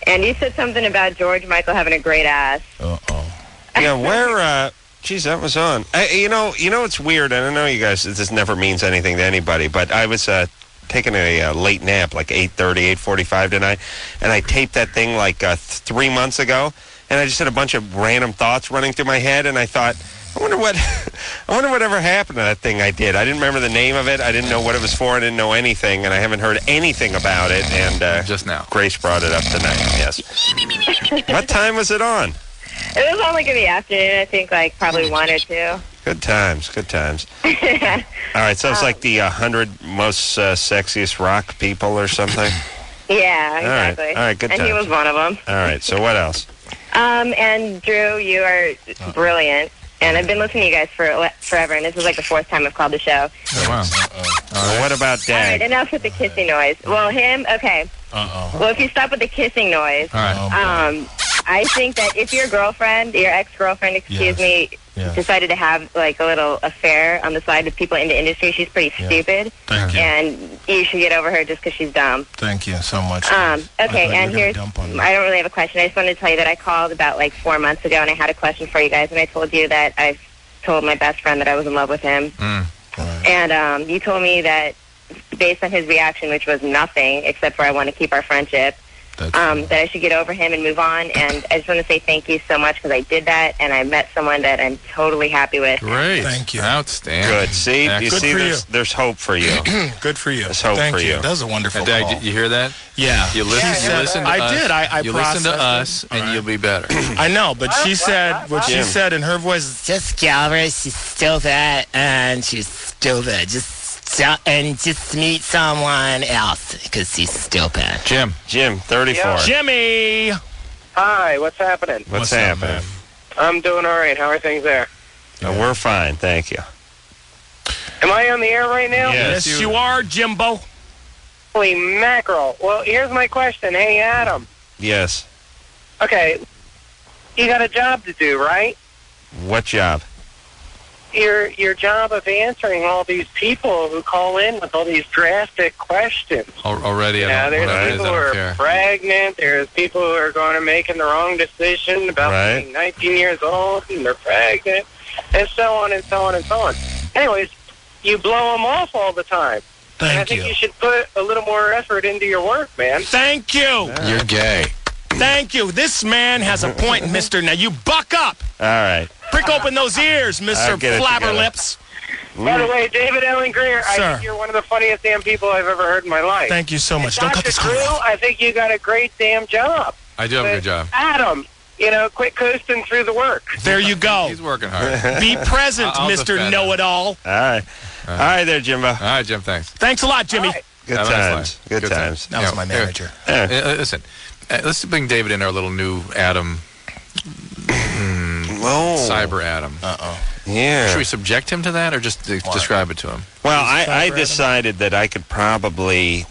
And you said something about George Michael having a great ass. Yeah, where, geez, that was on. You know, it's weird. I don't know, you guys, this never means anything to anybody, but I was taking a late nap, like 8:30, 8:45 tonight, and I taped that thing like 3 months ago, and I just had a bunch of random thoughts running through my head, and I thought, I wonder whatever happened to that thing I did. I didn't remember the name of it. I didn't know what it was for. I didn't know anything, and I haven't heard anything about it. And just now, Grace brought it up tonight. Yes. What time was it on? It was on, like, in the afternoon, I think, like, probably 1 or 2. Good times. Good times. All right, so it's like the 100 most sexiest rock people or something. Yeah, exactly. All right, good And he times. was one of them. All right, so what else? And Drew, you are brilliant. And I've been listening to you guys for forever, and this is like the 4th time I've called the show. Oh, wow. Well, what about All right, Dad? enough with the kissing noise. Well, him, okay. Well, if you stop with the kissing noise, I think that if your girlfriend, your ex-girlfriend, excuse me, decided to have like a little affair on the side with people in the industry, she's pretty stupid. Thank you. And you should get over her just because she's dumb. Thank you so much. Okay, and here's, I don't really have a question. I just wanted to tell you that I called about like 4 months ago, and I had a question for you guys, and I told you that I told my best friend that I was in love with him. And you told me that based on his reaction, which was nothing, except for I want to keep our friendship, that I should get over him and move on. And I just want to say thank you so much because I did that, and I met someone that I'm totally happy with. Great. Thank you. Outstanding. Good. See, you Good see, for there's hope for you. Good for you. There's hope Thank for you. That was a wonderful Dad, call. did you hear that? Yeah. You listen to us. I did. I you listen to processed us, and you'll be better. I know, but she said what she said in her voice. Just Calvary, she's stupid, and she's stupid. Just meet someone else because she's stupid. Jim, 34. Jimmy! Hi, what's happening? What's happening? I'm doing all right. How are things there? We're fine, thank you. Am I on the air right now? Yes, you are, Jimbo. Holy mackerel. Well, here's my question. Hey, Adam. Yes. Okay, you got a job to do, right? What job? Your job of answering all these people who call in with all these drastic questions. Already, there's people who are pregnant. There's people who are going to making the wrong decision about being 19 years old and they're pregnant, and so on and so on and so on. Anyways, you blow them off all the time. I think you should put a little more effort into your work, man. Thank you. You're gay. Thank you. This man has a point, mister. Now you buck up. All right. Prick open those ears, Mr. Flabberlips. By the way, David Alan Grier, I think you're one of the funniest damn people I've ever heard in my life. Thank you so much. Don't cut this Drew, I think you got a great damn job. I do have a good job. Adam, quit coasting through the work. There you go. He's working hard. Be present, Mr. Know-It-all. All right. All right there, Jimbo. All right, Jim, thanks. Thanks a lot, Jimmy. Right. Good times. Good times. That was my manager. Listen, let's bring David in, our little new Adam. Cyber Adam. Yeah. Should we subject him to that or just describe it to him? Well, I decided that I could probably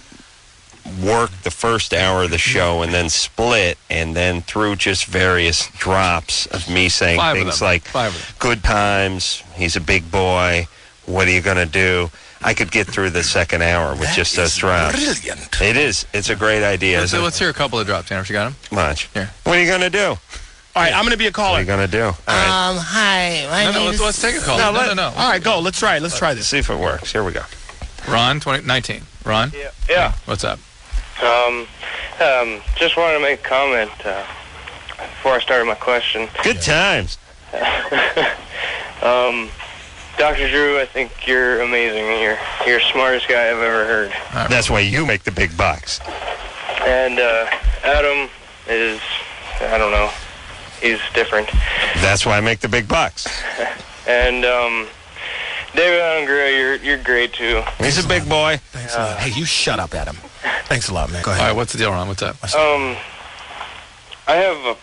work the first hour of the show and then split, and then through just various drops of me saying things like, good times, he's a big boy, what are you going to do? I could get through the second hour with just those drops. Brilliant. It is. It's a great idea. Let's hear a couple of drops, Tanner. You got them? Much. Here. What are you going to do? All right, I'm going to be a caller. What are you going to do? All right. Hi. My name is... Let's take a call. No. No. All right, go. Let's try it. Let's try this. See if it works. Here we go. Ron, 19. Ron? Yeah. What's up? Just wanted to make a comment before I started my question. Good times. Dr. Drew, I think you're amazing. You're the smartest guy I've ever heard. That's why you make the big bucks. And Adam is, I don't know, he's different. That's why I make the big bucks. And David Alan Grier, you're great too. He's a big boy. Thanks a lot. Hey, you shut up, Adam. Thanks a lot, man. Go ahead. All right, what's the deal, Ron? What's up? I have a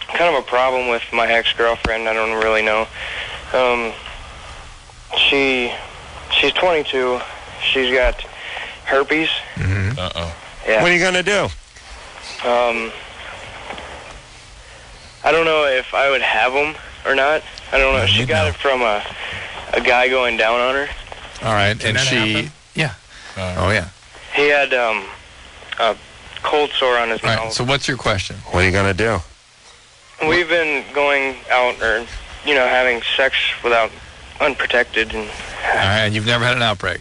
kind of a problem with my ex-girlfriend. I don't really know. She's 22. She's got herpes. Mm-hmm. Yeah. What are you going to do? I don't know if I would have them or not. I don't know. She got it from a guy going down on her. All right, and she... happen? Yeah. Oh, yeah. He had a cold sore on his All mouth. right, so what's your question? What are you going to do? We've been going out or, having sex without unprotected. And, All right, and you've never had an outbreak?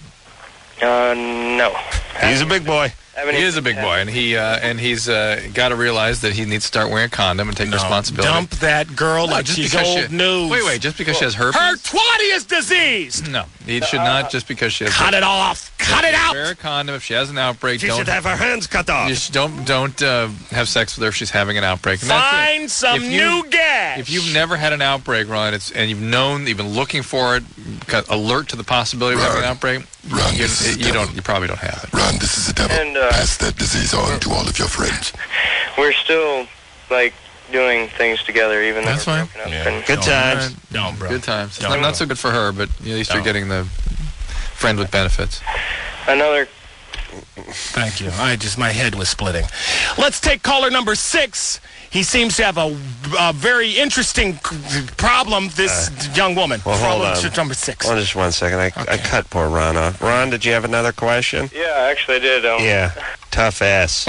No. He's a big boy. He is a big boy, and he's got to realize that he needs to start wearing a condom and take responsibility. Dump that girl like she's old news. Wait, just because she has herpes? Her twatty is diseased. No, he should not just because she has Cut it off. Cut it out. Wear a condom. If she has an outbreak, She should have her hands cut off. Just don't have sex with her if she's having an outbreak. And Find some new gas. If you've never had an outbreak, Ron, and you've been looking for it, got alert to the possibility of having an outbreak, you probably don't have it. Ron, this is the devil. And, pass that disease on to all of your friends. We're still, doing things together, even though That's we're fine. broken up. And Good times. Don't, bro. Good times. Don't. Not so good for her, but at least you're getting the friend with benefits. another Thank you. My head was splitting. Let's take caller number 6. He seems to have a very interesting problem, this young woman. Well, hold on. Number 6. Hold on just one second. I cut poor Ron off. Ron, did you have another question? Yeah, actually I did. Yeah. Tough ass.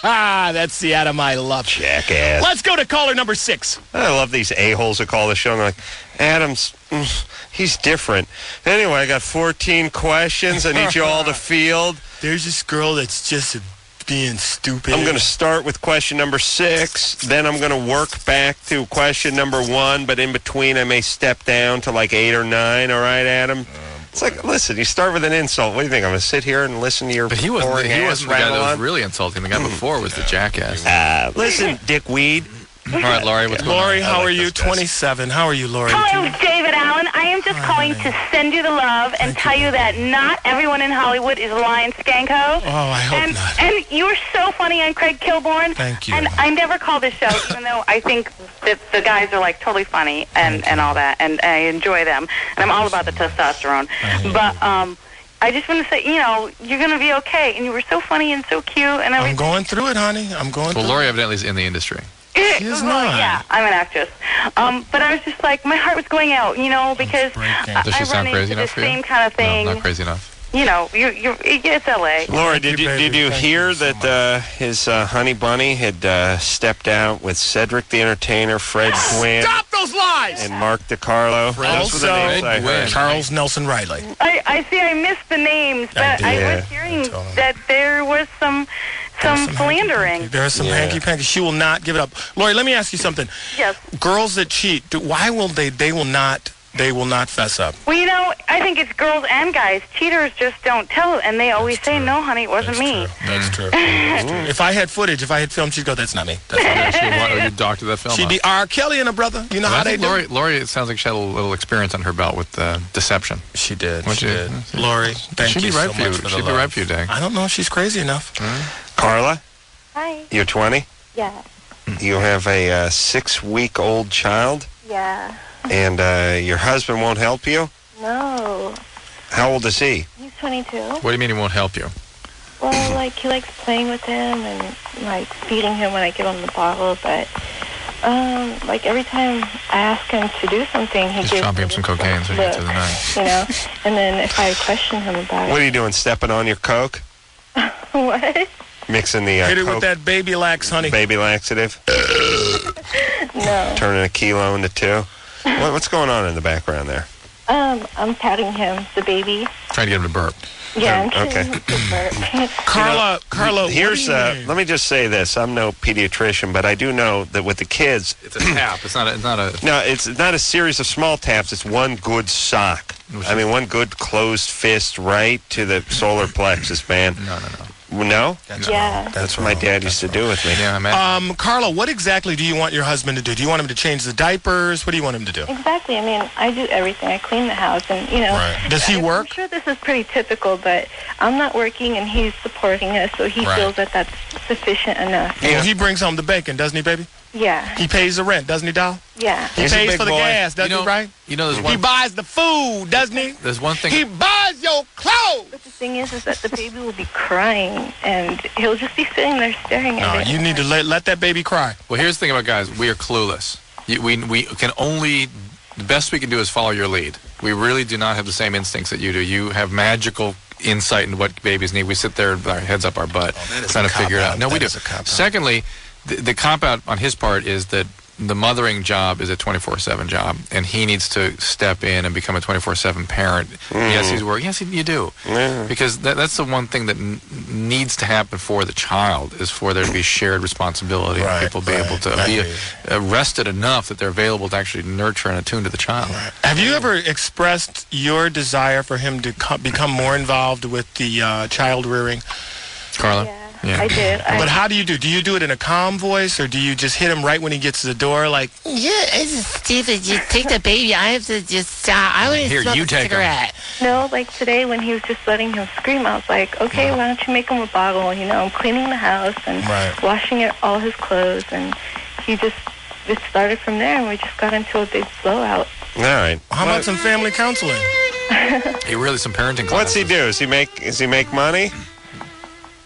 That's the Adam I love. Jackass. Let's go to caller number 6. I love these a-holes that call the show and they're like, Adam's, he's different. Anyway, I got 14 questions. I need you all to field. There's this girl that's just being stupid. I'm going to start with question number 6. Then I'm going to work back to question number 1. But in between, I may step down to like 8 or 9. All right, Adam? It's like, listen, you start with an insult. What do you think? I'm going to sit here and listen to your But he wasn't the guy that was on? really insulting. The guy before was the jackass. Listen, dickweed. All right, Lori, what's going on? Lori, how are you? 27. How are you, Lori? Hello, David Allen. I am just calling to send you the love and tell you that not everyone in Hollywood is Lion Skanko. Oh, I hope not. And you were so funny on Craig Kilborn. Thank you. And I never call this show, even though I think that the guys are like totally funny and all that, and I enjoy them. And I'm all about the testosterone. But I just want to say, you're going to be okay. And you were so funny and so cute and everything. I'm going through it, honey. I'm going through it. Well, Lori evidently is in the industry. She's not. Yeah, I'm an actress. But I was just like, my heart was going out, because Does she sound crazy enough for you? Same kind of thing. No, not crazy enough. It's L.A. Laura, did you hear that his honey bunny had stepped out with Cedric the Entertainer, Fred Gwynn, Stop those lies! and Mark DiCarlo? Those were the names I heard. Charles Nelson Riley. I see. I missed the names, but I was hearing that there was some philandering. There's some hanky-panky. She will not give it up. Lori, let me ask you something. Yes. Girls that cheat, why will they will not fess up? Well, I think it's girls and guys. Cheaters just don't tell, and they always say, no, honey, it wasn't me. That's true. If I had footage, if I had film, she'd go, that's not me. You doctor that film. She'd be R. Kelly and her brother. You know how they do? Lori, it sounds like she had a little experience on her belt with deception. She did. She did. Lori, thank you so much for the love. She'd be right for you, Dang. I don't know if she's crazy enough. Carla? Hi. You're 20? Yeah. You have a 6-week-old child? Yeah. And your husband won't help you? No. How old is he? He's 22. What do you mean he won't help you? Well, he likes playing with him and, feeding him when I give him the bottle, but, every time I ask him to do something, he He's gives chomping up some cocaine so he gets to the night. And then if I question him about What are you doing, stepping on your Coke? What? Mixing the Hit it Coke with that baby lax, honey. baby laxative? No. Turning a kilo into 2? What's going on in the background there? I'm patting him, the baby. Trying to get him to burp. Yeah, I'm Okay. him to burp. Carla, here's let me just say this. I'm no pediatrician, but I do know that with the kids, it's a tap. It's not a. No, it's not a series of small taps. It's one good sock. One good closed fist right to the solar plexus, man. No. No? Yeah. That's what my dad used to do with me. Yeah, man. Carla, what exactly do you want your husband to do? Do you want him to change the diapers? What do you want him to do? Exactly. I do everything. I clean the house, and Right. Does he work? I'm sure this is pretty typical, but I'm not working, and he's supporting us, so he feels that that's sufficient enough. Well, he brings home the bacon, doesn't he, baby? Yeah. He pays the rent, doesn't he, doll? Yeah. He pays for the gas, doesn't he, right? There's one. He buys the food, doesn't he? There's one thing. He buys your clothes. But the thing is that the baby will be crying, and he'll just be sitting there staring at it. You need to let that baby cry. Well, here's the thing about guys. We are clueless. We can only... The best we can do is follow your lead. We really do not have the same instincts that you do. You have magical insight into what babies need. We sit there with our heads up our butt trying to figure it out. No, we do. Secondly, the cop-out on his part is that the mothering job is a 24/7 job, and he needs to step in and become a 24/7 parent. Yes, he's working. Yes, you do. Because that's the one thing that needs to happen for the child, is for there to be shared responsibility, and people be able to be rested enough that they're available to actually nurture and attune to the child. Have you ever expressed your desire for him to become more involved with the child rearing? Carla? Yeah. I did. But how do you do? Do you do it in a calm voice, or do you just hit him right when he gets to the door, like, yeah, this is stupid. You take the baby. I have to just stop. I want to smoke a cigarette. No, like today when he was just letting him scream, I was like, okay, why don't you make him a bottle? I'm cleaning the house and washing all his clothes, and it started from there, and we just got into a big blowout. All right. How about some family counseling? Really, some parenting classes. What's he do? Does he make money?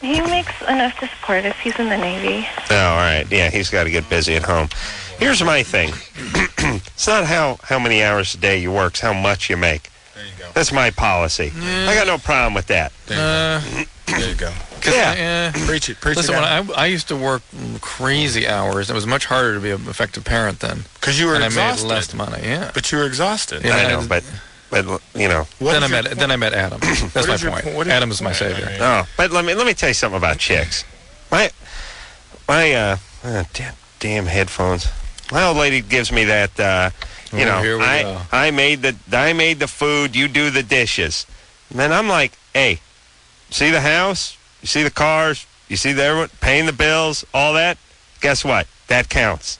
He makes enough to support us. He's in the Navy. Oh, all right. Yeah, he's got to get busy at home. Here's my thing. It's not how many hours a day you work, it's how much you make. There you go. That's my policy. I got no problem with that. There you go. Yeah. Preach it. Listen, when I used to work crazy hours. It was much harder to be an effective parent then. Because you were And exhausted. I made less money, yeah. But you were exhausted. I know, but you know. Then I met Adam. That's my point. Adam is my savior. Oh, but let me tell you something about chicks. My damn headphones. My old lady gives me that. You know, here we go. I made the food. You do the dishes. And then I'm like, hey, see the house? You see the cars? You see everyone paying the bills? All that? Guess what? That counts.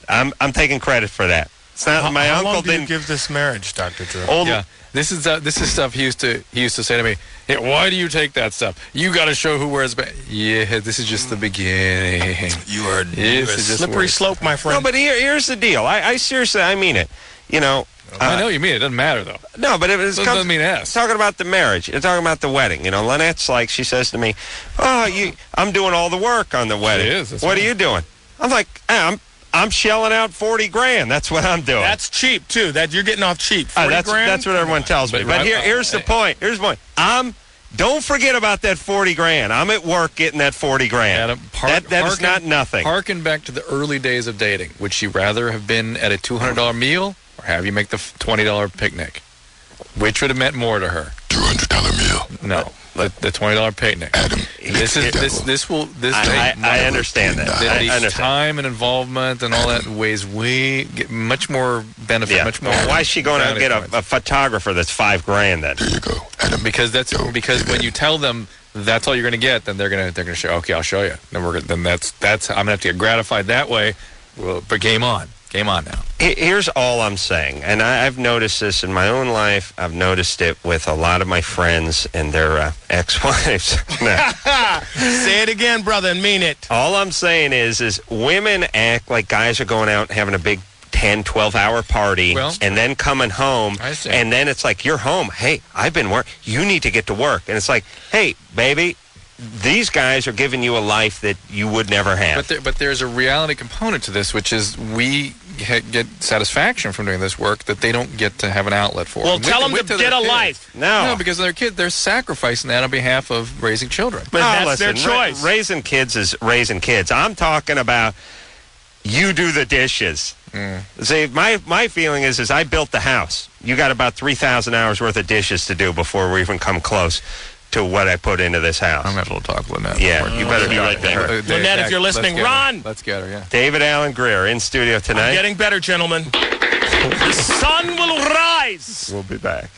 I'm taking credit for that. It's not my uncle long didn't you give this marriage, Dr. Drew? Yeah, this is stuff he used to say to me. Hey, why do you take that stuff? You got to show who wears. Yeah, this is just the beginning. You are a slippery slope, my friend. No, but here's the deal. I seriously, I mean it. You know. I know you mean it. It doesn't matter though. No, but it doesn't mean ass. Talking about the marriage. You're talking about the wedding. You know, Lynette's like, she says to me, "Oh, I'm doing all the work on the wedding. What are you doing?" I'm like, I'm shelling out $40,000. That's what I'm doing. That's cheap too. That you're getting off cheap. $40,000. That's what everyone tells me. But here's the point. Here's the point. Don't forget about that $40,000. I'm at work getting that $40,000. Adam, that is not nothing. Harken back to the early days of dating. Would she rather have been at a $200 meal or have you make the $20 picnic? Which would have meant more to her? $200 meal. No, the $20 picnic. Adam, I understand that. I understand. Time and involvement and all that weighs much more benefit. Yeah. Much more. Why is she going out and get a photographer that's $5,000 then? There you go. Adam, because when you tell them that's all you're going to get, then they're going to show. Okay, I'll show you. Then that's I'm going to have to get gratified that way. Well, but game on. Game on now. Here's all I'm saying, and I've noticed this in my own life. I've noticed it with a lot of my friends and their ex-wives. Say it again, brother, and mean it. All I'm saying is women act like guys are going out and having a big 10, 12-hour party and then coming home, and then it's like, you're home. Hey, I've been working. You need to get to work. And it's like, hey, baby, these guys are giving you a life that you would never have. But there's a reality component to this, which is we get satisfaction from doing this work that they don't get to have an outlet for. Well, tell them to get a life. No, because they're kids. They're sacrificing that on behalf of raising children. But that's their choice. Raising kids is raising kids. I'm talking about you do the dishes. See, my feeling is I built the house. You got about 3,000 hours worth of dishes to do before we even come close to what I put into this house. I'm going to have a little talk with Lynette. Yeah, you better be right there. Lynette, if you're listening, run! Let's get her, yeah. David Alan Grier in studio tonight. I'm getting better, gentlemen. The sun will rise. We'll be back.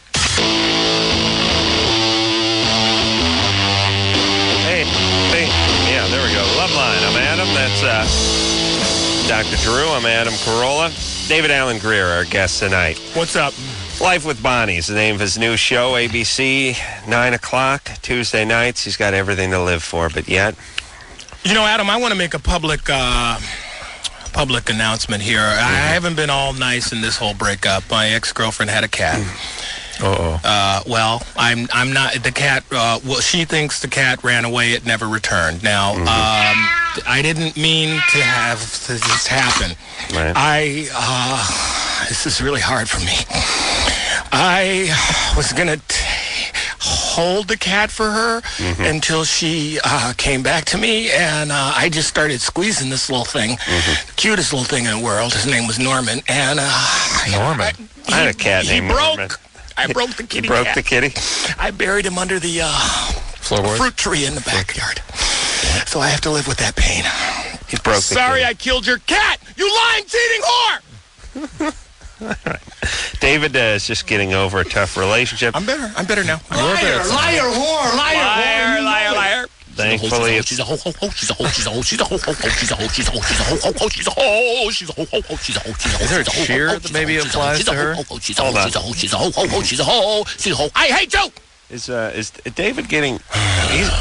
Hey, yeah, there we go. LoveLine. I'm Adam. That's Dr. Drew. I'm Adam Carolla. David Alan Grier, our guest tonight. What's up? Life with Bonnie is the name of his new show, ABC, 9 o'clock, Tuesday nights. He's got everything to live for, but yet... You know, Adam, I want to make a public announcement here. I haven't been all nice in this whole breakup. My ex-girlfriend had a cat. Well, I'm not. The cat, she thinks the cat ran away. It never returned. Now, I didn't mean to have this happen. Right. This is really hard for me. I was going to hold the cat for her until she came back to me, and I just started squeezing this little thing, the cutest little thing in the world. His name was Norman, and Norman. I had a cat named Norman. I broke the kitty. You broke the kitty? I buried him under the fruit tree in the backyard. So I have to live with that pain. He broke the Sorry I killed your cat, you lying, cheating whore! David is just getting over a tough relationship. I'm better now. Liar, whore, liar. Thankfully, she's a hoe, she's a hoe, she's a hoe, she's a hoe, she's a hoe, she's a hoe, she's a hoe, she's a hoe, she's a hoe, she's a hoe, she's a hoe. Is there a cheer that maybe applies to her? She's a hoe, she's a hoe, she's a hoe, she's a hoe, she's a hoe. I hate you! Is David getting?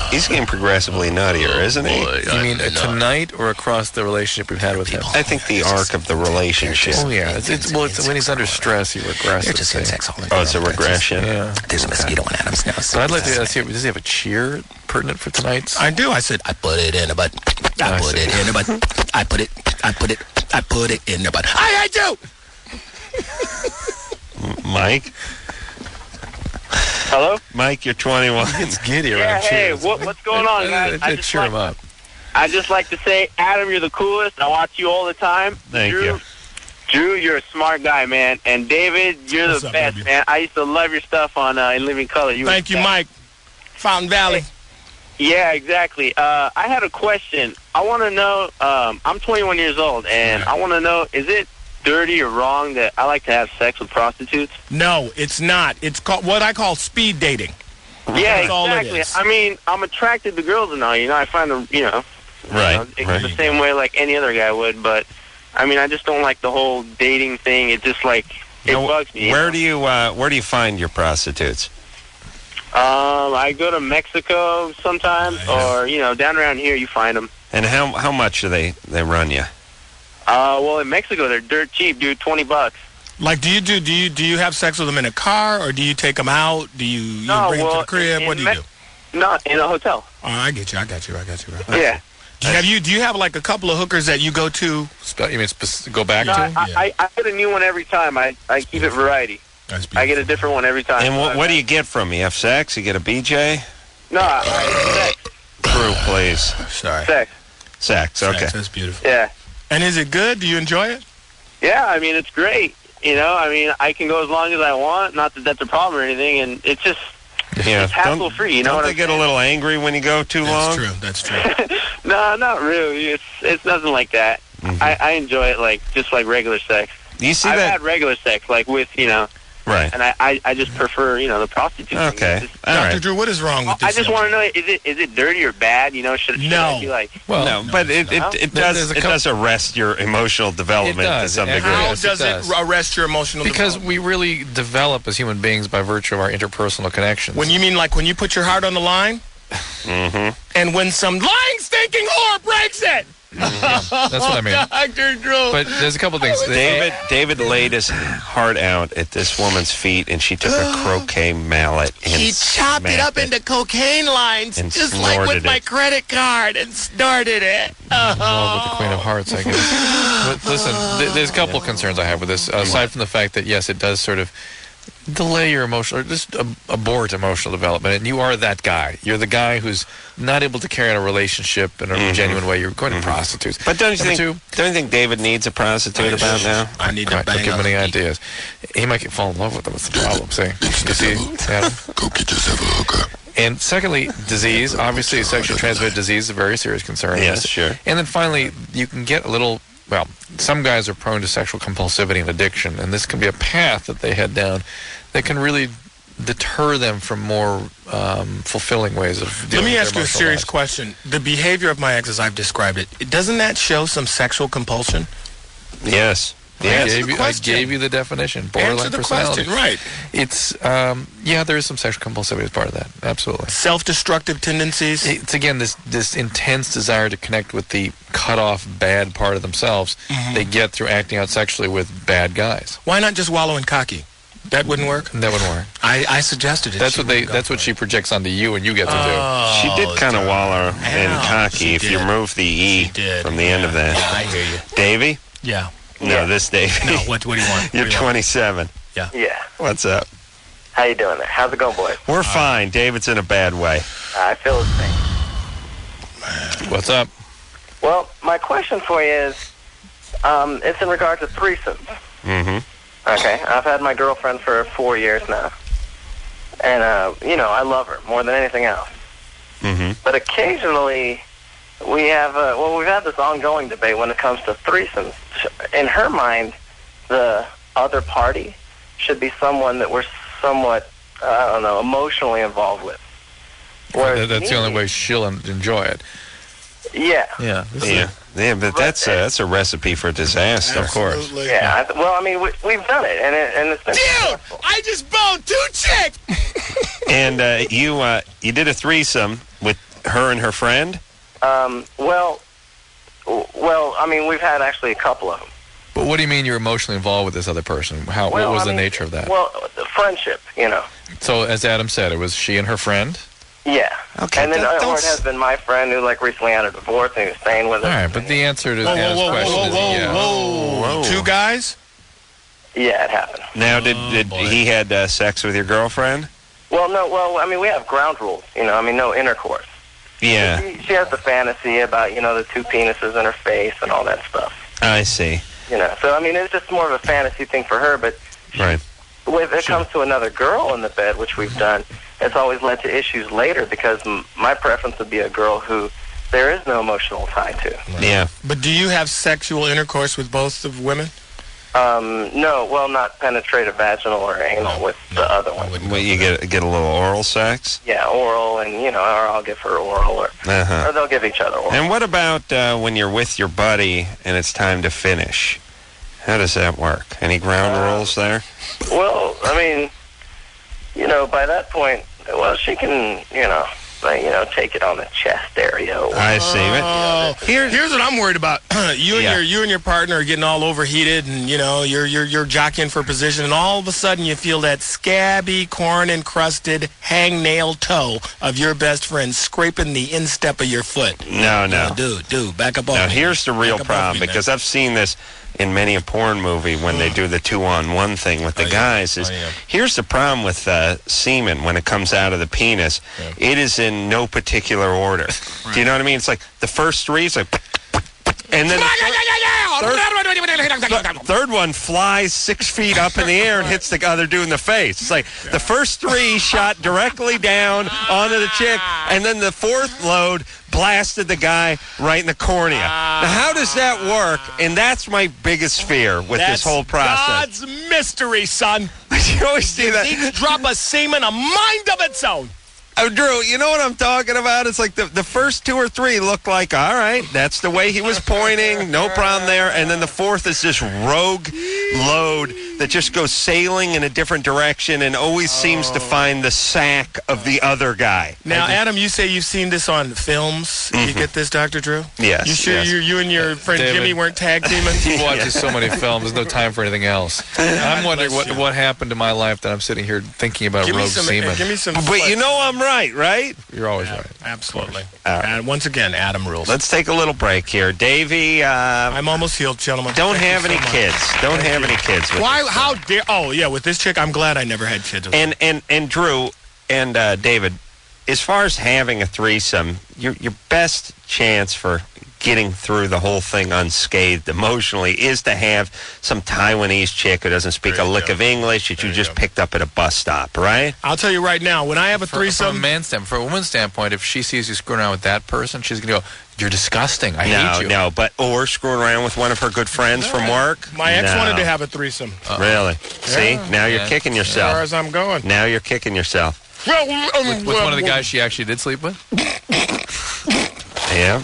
He's getting progressively nuttier, isn't he? You mean tonight or across the relationship we've had with him? I think the arc of the relationship. Oh yeah, it's when he's under stress, he regresses. They're just having sex all the Oh, it's a regression. Yeah. There's a mosquito in Adam's nose. So I'd like to see. Does he have a cheer pertinent for tonight's? I do. I said I put it in a butt. I put it in a butt. I put it in the butt. I do. Mike. Hello? Mike, you're 21. It's giddy Yeah, around hey, cheers. what's going on, guys? Cheer him up. I just like to say, Adam, you're the coolest. I watch you all the time. Thank you. Drew, you're a smart guy, man. And David, you're What's the up, best, baby? man. I used to love your stuff on In Living Color. Thank you, Mike. Fountain Valley. Yeah, exactly. I had a question. I want to know, I'm 21 years old, and I want to know, is it dirty or wrong that I like to have sex with prostitutes? No, it's not. It's called what I call speed dating. Yeah, That's all it exactly. is. I mean, I'm attracted to girls and all, I find them, Right. the same way like any other guy would, but, I mean, I just don't like the whole dating thing. It's just like, it bugs me. Where do you find your prostitutes? I go to Mexico sometimes, or, down around here you find them. And how much do they run you? Well, in Mexico, they're dirt cheap, dude, $20. Like, do you have sex with them in a car, or do you take them out? Do you bring them to the crib? What do you do? No, in a hotel. Oh, I get you. Right. Yeah. Do you have like a couple of hookers that you go to? You mean go back No, to? I get a new one every time. I keep it variety. I get a different one every time. And what do you get from me? You have sex? You get a BJ? No, sex. Drew, please. Sorry. Sex. Okay. That's beautiful. Yeah. And is it good? Do you enjoy it? Yeah, I mean, it's great. I mean, I can go as long as I want. Not that that's a problem or anything, and it's just it's hassle-free. You know don't what they I'm get a little angry when you go too long? That's true. No, not really. It's nothing like that. Mm-hmm. I enjoy it just like regular sex. You see I've that? had regular sex with Right. And I just prefer the prostitute. Okay. Dr. Drew, what is wrong with this? I just want to know, is it dirty or bad? Should I be like? Well, no, but it does arrest your emotional development to some degree. How does it arrest your emotional Because development? we really develop as human beings by virtue of our interpersonal connections. When you mean like when you put your heart on the line? Mm-hmm. And when some lying, stinking whore breaks it! That's what I mean. Dr. Drew. But there's a couple things. David laid his heart out at this woman's feet, and she took a croquet mallet and he chopped it up into cocaine lines, and just like with snorted my it. credit card, and snorted it. Well, with the Queen of Hearts, I guess. But listen, there's a couple of concerns I have with this. Aside from the fact that, yes, it does sort of delay your emotional, or just abort emotional development, and you are that guy. You're the guy who's not able to carry on a relationship in a genuine way. You're going to prostitutes. But don't you think David needs a prostitute about now? I need to Don't bang give him on any the ideas. He might fall in love with them. That's the problem. See? You see, Adam? Go get yourself a hooker. And secondly, disease. Obviously, sexually transmitted disease is a very serious concern. Yes, sure. And then finally, you can get a little, well, some guys are prone to sexual compulsivity and addiction, and this can be a path that they head down that can really deter them from more fulfilling ways of dealing Let me with ask their you a emotional serious lives. question. The behavior of my ex, as I've described it, doesn't that show some sexual compulsion? Yes. I gave you the definition. Borderline Answer the personality. question, right. It's, there is some sexual compulsivity as part of that. Absolutely. Self-destructive tendencies? It's, again, this intense desire to connect with the cut-off bad part of themselves they get through acting out sexually with bad guys. Why not just wallow in cocky? That wouldn't work? That wouldn't work. I suggested it. That's what she projects onto you and you get to do. She did kind of wallow in cocky if you remove the E from the end of that. Yeah, I hear you. Davey? Yeah. No, this Davey. No, what do you want? You're 27. Yeah. What's up? How you doing there? How's it going, boys? We're fine. David's in a bad way. I feel the same. What's up? Well, my question for you is, it's in regard to threesomes. Mm-hmm. Okay, I've had my girlfriend for 4 years now. And, I love her more than anything else. Mm-hmm. But occasionally, we have, we've had this ongoing debate when it comes to threesomes. In her mind, the other party should be someone that we're somewhat, emotionally involved with. Whereas That's the only way she'll enjoy it. Yeah. Yeah, but that's a recipe for disaster, of course. Yeah, we've done it, and it's been Dude, I just boned 2 chicks! And you did a threesome with her and her friend? Well, I mean, we've had actually a couple of them. But what do you mean you're emotionally involved with this other person? What was the nature of that? Well, the friendship, you know. So, as Adam said, it was she and her friend? Yeah. Okay. And then it has been my friend who, like, recently had a divorce and he was staying with her. All right, but the answer to Adam's question is yes. Whoa. 2 guys? Yeah, it happened. Now, did he had sex with your girlfriend? Well, no. Well, I mean, we have ground rules, you know. I mean, no intercourse. Yeah. She has the fantasy about, you know, the 2 penises in her face and all that stuff. I see. You know, so, I mean, it's just more of a fantasy thing for her, but right. When it comes to another girl in the bed, which we've done, it's always led to issues later because my preference would be a girl who there is no emotional tie to. Yeah. But do you have sexual intercourse with both of women? No, well, not penetrative vaginal or anal with the other one. Well, you get a little oral sex? Yeah, oral, and, you know, or I'll give her oral, or they'll give each other oral. And what about when you're with your buddy and it's time to finish? How does that work? Any ground rules there? Well, I mean, you know, by that point, well, she can, you know, take it on the chest area. I see. Here's what I'm worried about. You and your partner are getting all overheated, and you know you're jockeying for position, and all of a sudden you feel that scabby, corn-encrusted, hangnail toe of your best friend scraping the instep of your foot. No. Dude, back up off Now me. here's the real problem, because I've seen this in many a porn movie when they do the 2-on-1 thing with the guys. Here's the problem with semen when it comes out of the penis. It is in no particular order. Do you know what I mean? It's like the first 3 is like, and then the third one flies 6 feet up in the air and hits the other dude in the face. It's like the first 3 shot directly down onto the chick, and then the 4th load blasted the guy right in the cornea. Now, how does that work? And that's my biggest fear with this whole process. God's mystery, son. You always see that. Each drop of semen, a mind of its own. Drew, you know what I'm talking about? It's like the first 2 or 3 look like, all right, that's the way he was pointing, no problem there. And then the 4th is this rogue load that just goes sailing in a different direction and always seems to find the sack of the other guy. Now, Adam, you say you've seen this on films. You get this, Dr. Drew? Yes. You sure you and your friend David, Jimmy weren't tag teaming? He watches so many films, there's no time for anything else. I'm wondering what happened to my life that I'm sitting here thinking about rogue semen. Give me some. But you know I'm right? You're always right. Absolutely. And once again, Adam rules. Let's take a little break here. Davey, I'm almost healed, gentlemen. Don't have any kids. Don't have any kids. Why? How dare? Oh, yeah, with this chick, I'm glad I never had kids. And Drew and David, as far as having a threesome, your best chance for getting through the whole thing unscathed emotionally is to have some Taiwanese chick who doesn't speak a lick of English that you just picked up at a bus stop, right? I'll tell you right now, when I have a threesome... From a man's standpoint, for a woman's standpoint, if she sees you screwing around with that person, she's going to go, you're disgusting, I hate you. Or screwing around with one of her good friends from work. My ex wanted to have a threesome. Really? See? Now you're kicking yourself. As far as I'm going. Now you're kicking yourself. With one of the guys she actually did sleep with? Yeah.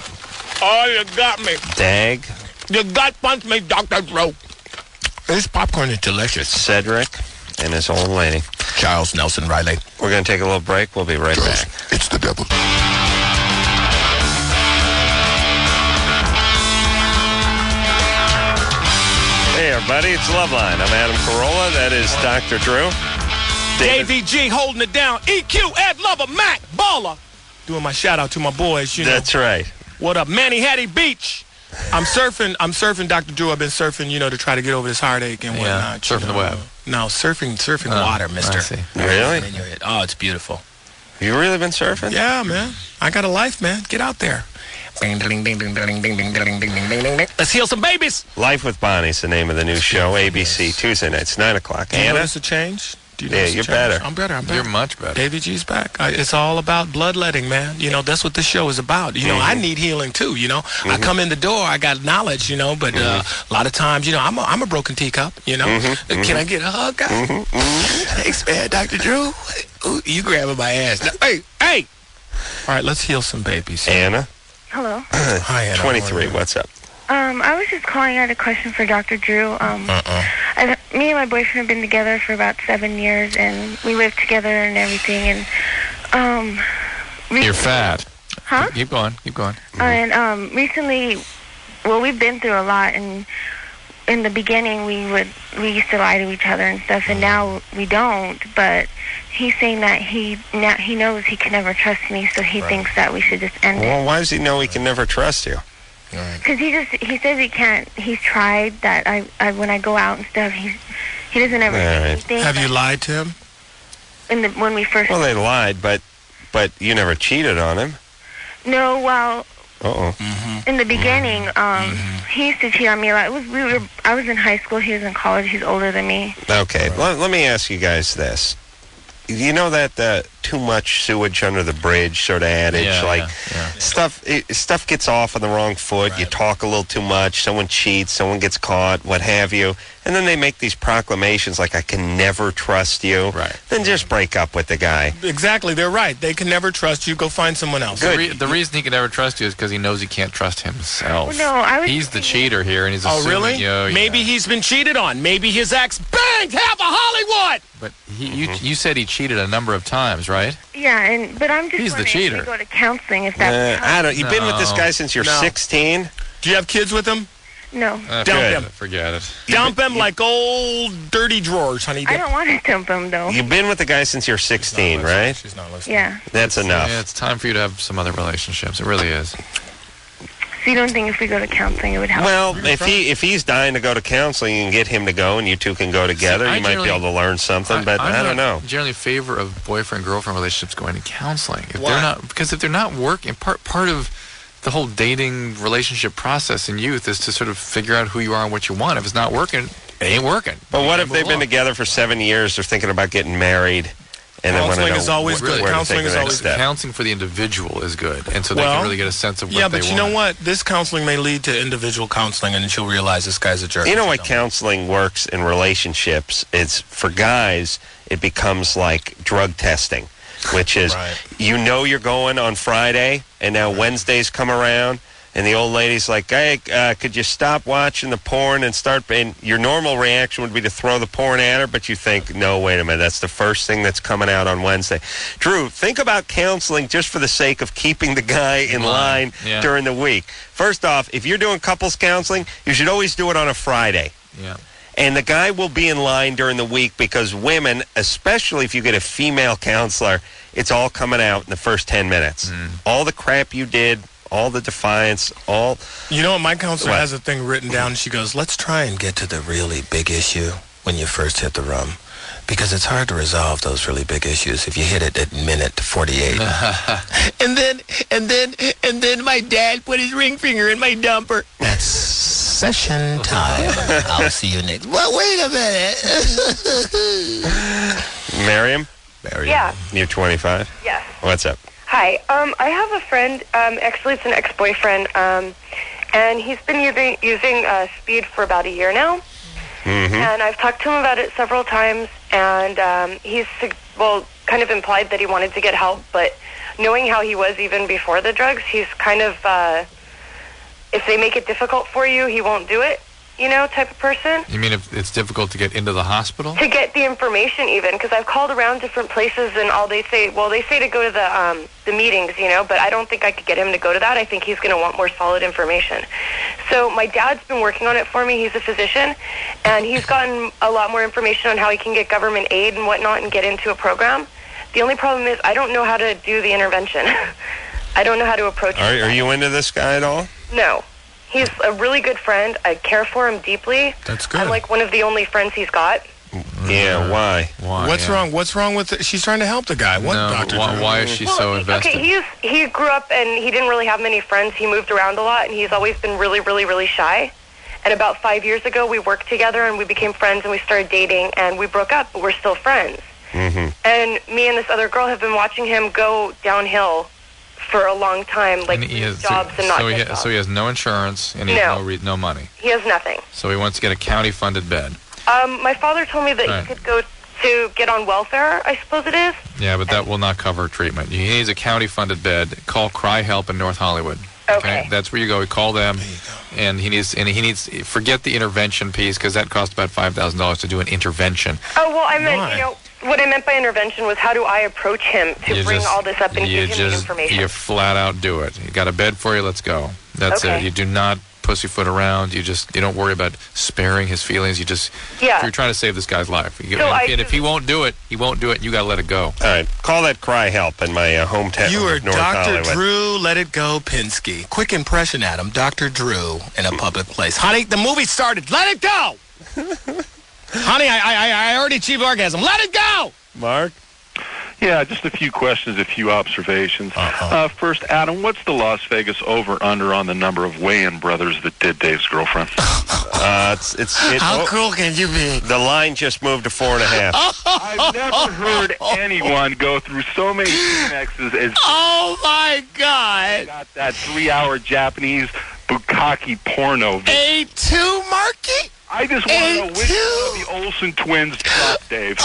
Oh, you got me. Dag. You got punched me, Dr. Drew. This popcorn is delicious. Cedric and his old lady. Charles Nelson Riley. We're going to take a little break. We'll be right back. It's the devil. Hey, everybody. It's LoveLine. I'm Adam Carolla. That is Dr. Drew. Davey G holding it down. EQ, Ed Lover, Mac, Baller. Doing my shout out to my boys, you know. That's right. What up, Manny Hattie Beach? I'm surfing, Dr. Drew. I've been surfing, you know, to try to get over this heartache and whatnot. Surfing the web. No, surfing water, mister. I see. Really? Oh, it's beautiful. You really been surfing? Yeah, man. I got a life, man. Get out there. Let's heal some babies. Life with Bonnie's the name of the new show, ABC, Tuesday nights, 9 o'clock. Do you notice a change? You're better. I'm better. You're much better. Davey G's back. It's all about bloodletting, man. You know, that's what this show is about. You know, I need healing, too, you know. I come in the door, I got knowledge, you know, but a lot of times, you know, I'm a broken teacup, you know. Can I get a hug, guy? Thanks, man, Dr. Drew. Ooh, you grabbing my ass. Now, hey! All right, let's heal some babies. Anna? Hello. Hi, Anna. 23, what's up? I was just calling. I had a question for Dr. Drew. Me and my boyfriend have been together for about 7 years, and we live together and everything. And You're fat. Huh? Keep going. And recently, well, we've been through a lot, and in the beginning we used to lie to each other and stuff, and now we don't. But he's saying that he knows he can never trust me, so he thinks that we should just end it. Well, why does he know he can never trust you? Because he says he can't. He's tried that. I when I go out and stuff, he doesn't ever say anything. Have you lied to him? When we first. Well, they lied, but you never cheated on him. No, well. Mm-hmm. In the beginning, he used to cheat on me a lot. I was in high school. He was in college. He's older than me. Okay, let me ask you guys this. You know that too much sewage under the bridge sort of adage? Stuff gets off on the wrong foot. You talk a little too much. Someone cheats. Someone gets caught. What have you? And then they make these proclamations like, I can never trust you. Right. Then just break up with the guy. Exactly. They're right. They can never trust you. Go find someone else. The reason he can never trust you is because he knows he can't trust himself. Well, no, he's the cheater here, and he's assuming really? you. Maybe he's been cheated on. Maybe his ex banged half of Hollywood. But you said he cheated a number of times, right? Yeah, but I'm just He's the wondering cheater. if we go to counseling, if that's I don't. You've been with this guy since you're 16? Do you have kids with him? No. Dump him. Forget it. Dump him like old dirty drawers, honey. I don't want to dump him, though. You've been with the guy since you're 16, right? She's not listening. Yeah. That's enough. Yeah, it's time for you to have some other relationships. It really is. So you don't think if we go to counseling it would help? Well, if he's dying to go to counseling, you can get him to go, and you two can go together. You might be able to learn something, but I don't know. I'm generally in favor of boyfriend-girlfriend relationships going to counseling. If they're not working, part of the whole dating relationship process in youth is to sort of figure out who you are and what you want. If it's not working, it ain't working. But what if they've been together for 7 years, they're thinking about getting married, and they want to know is always good. Counseling is always good. Counseling for the individual is good, and so they can really get a sense of what they want. Yeah, but you know what? This counseling may lead to individual counseling, and then she'll realize this guy's a jerk. You know why counseling works in relationships? It's for guys, it becomes like drug testing, which is you know you're going on Friday, and now Wednesday's come around, and the old lady's like, hey, could you stop watching the porn and start... And your normal reaction would be to throw the porn at her, but you think, no, wait a minute, that's the first thing that's coming out on Wednesday. Drew, think about counseling just for the sake of keeping the guy in line during the week. First off, if you're doing couples counseling, you should always do it on a Friday. Yeah. And the guy will be in line during the week because women, especially if you get a female counselor, it's all coming out in the first 10 minutes. All the crap you did, all the defiance, all... You know what? My counselor has a thing written down. She goes, let's try and get to the really big issue when you first hit the rum. Because it's hard to resolve those really big issues if you hit it at minute 48. and then my dad put his ring finger in my dumper. That's session time. I'll see you next. Well, wait a minute. Miriam? Yeah. You're 25? Yes. What's up? Hi. I have a friend, actually it's an ex-boyfriend, and he's been using speed for about a year now. And I've talked to him about it several times, and he's, kind of implied that he wanted to get help, but knowing how he was even before the drugs, he's kind of, if they make it difficult for you, he won't do it, type of person. You mean if it's difficult to get into the hospital? To get the information even, because I've called around different places and all they say to go to the meetings, but I don't think I could get him to go to that. I think he's going to want more solid information. So my dad's been working on it for me. He's a physician, and he's gotten a lot more information on how he can get government aid and whatnot and get into a program. The only problem is I don't know how to do the intervention. I don't know how to approach it. Are you into this guy at all? No. He's a really good friend. I care for him deeply. That's good. I'm like one of the only friends he's got. Yeah, why? What's wrong? What's wrong with it? She's trying to help the guy. What, Dr. Why is she so invested? Okay, he grew up and he didn't really have many friends. He moved around a lot, and he's always been really, really, really shy. And about 5 years ago, we worked together, and we became friends, and we started dating, and we broke up, but we're still friends. And me and this other girl have been watching him go downhill for a long time, like jobs and not jobs. So he has no insurance, and he has no money. He has nothing. So he wants to get a county-funded bed. My father told me that he could go to get on welfare, I suppose it is. Yeah, but that will not cover treatment. He needs a county-funded bed. Call Cry Help in North Hollywood. Okay. That's where you go. We call them, and he needs forget the intervention piece because that costs about $5,000 to do an intervention. Oh well, I meant what I meant by intervention was how do I approach him to bring all this up and give him the information? You flat out do it. You got a bed for you, let's go. That's it. You do not pussyfoot around. You don't worry about sparing his feelings. If you're trying to save this guy's life. And if he won't do it, he won't do it, and you got to let it go. All right. Call that cry help in my hometown. You are North Dr. Hollywood. Drew Let It Go Pinsky. Quick impression, Adam. Dr. Drew in a public place. Honey, the movie started. Let it go! Honey, I already achieved orgasm. Let it go! Mark? Yeah, just a few questions, a few observations. First, Adam, what's the Las Vegas over-under on the number of Wayans brothers that did Dave's girlfriend? How cool can you be? The line just moved to 4.5. I've never heard anyone go through so many X's as... Oh, my God. Got that 3-hour Japanese bukkake porno. A2, Marky? I just want to know which one of the Olsen twins dropped Dave.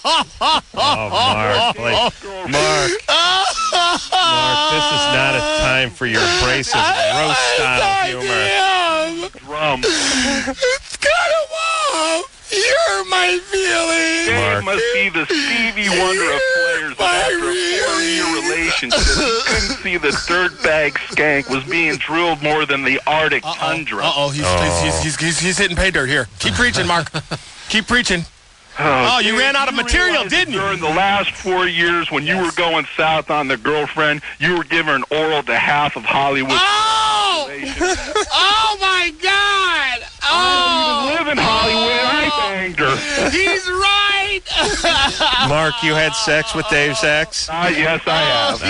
Mark, Mark, this is not a time for your abrasive roast-style humor. Drum. It's kind of off. You're my feelings. Dave must be the Stevie Wonder of players. After a 4-year relationship, he couldn't see the dirtbag skank was being drilled more than the Arctic tundra. He's hitting pay dirt here. Keep preaching, Mark. Keep preaching. You ran out of material, didn't you? During the last 4 years, when you were going south on the girlfriend, you were giving an oral to half of Hollywood. Oh, my God. I don't even live in Hollywood. I banged her. He's right. Mark, you had sex with Dave's ex? Yes, I have.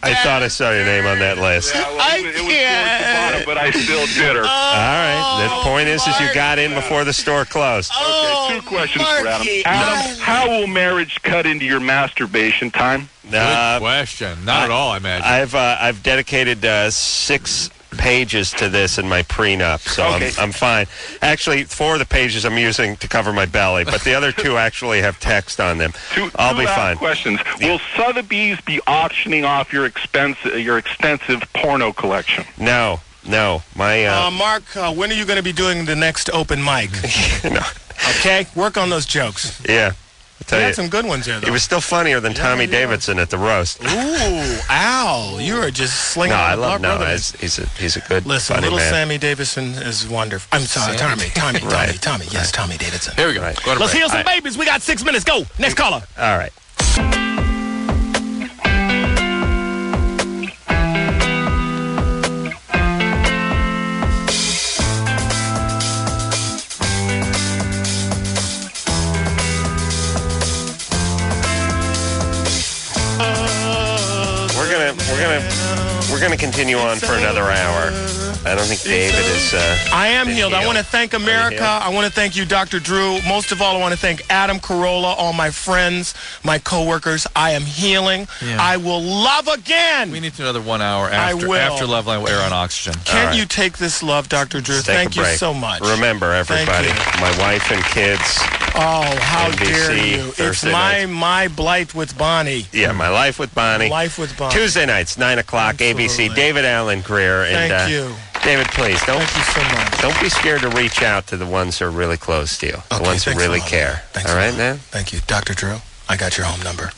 I thought I saw your name on that list. It was bottom, but I still did her. All right. The point is you got in before the store closed. Okay, 2 questions for Adam. Adam, how will marriage cut into your masturbation time? Good question. Not at all, I imagine. I've dedicated 6 pages to this in my prenup, so I'm fine. Actually, 4 of the pages I'm using to cover my belly, but the other 2 actually have text on them. I'll be fine. Questions. Will Sotheby's be auctioning off your extensive porno collection? No. My Mark, when are you going to be doing the next open mic? No. Okay, work on those jokes. Yeah. You had some good ones there, though. He was still funnier than Tommy Davidson at the roast. Ooh, Al, you are just slinging. No, I love he's a good, funny little man. Sammy Davidson is wonderful. I'm sorry, Tommy. Yes, Tommy Davidson. Here we go. Let's heal some babies. We got 6 minutes. Go. Next caller. All right. We're gonna continue on for another hour. I don't think David is... I am healed. I want to thank America. I want to thank you, Dr. Drew. Most of all, I want to thank Adam Carolla, all my friends, my coworkers. I am healing. Yeah. I will love again. We need to another 1 hour after LoveLine will air on Oxygen. Can't you take this love, Dr. Drew? Thank you so much. Remember, everybody, my wife and kids. Oh, how NBC, dare you. Thursday it's my Blight with Bonnie. Yeah, My Life with Bonnie. Life with Bonnie. Tuesday nights, 9 o'clock, ABC. David Alan Grier. Thank you. David, please, Thank you so much. Don't be scared to reach out to the ones who are really close to you. The ones who really care. Thanks all right, man? Thank you. Dr. Drew, I got your home number.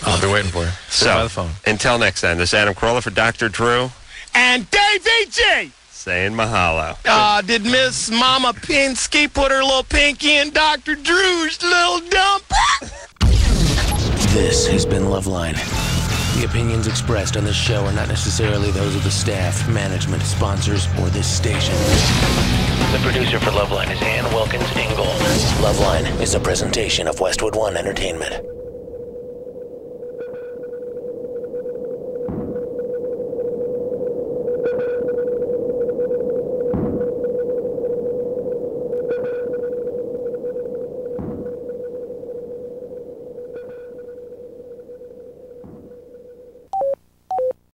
I'll be waiting for you. So, by the phone. Until next time, this is Adam Carolla for Dr. Drew. And Dave E.G. Saying mahalo. Did Miss Mama Pinsky put her little pinky in Dr. Drew's little dump? This has been LoveLine. The opinions expressed on this show are not necessarily those of the staff, management, sponsors, or this station. The producer for LoveLine is Ann Wilkins Ingold. LoveLine is a presentation of Westwood One Entertainment.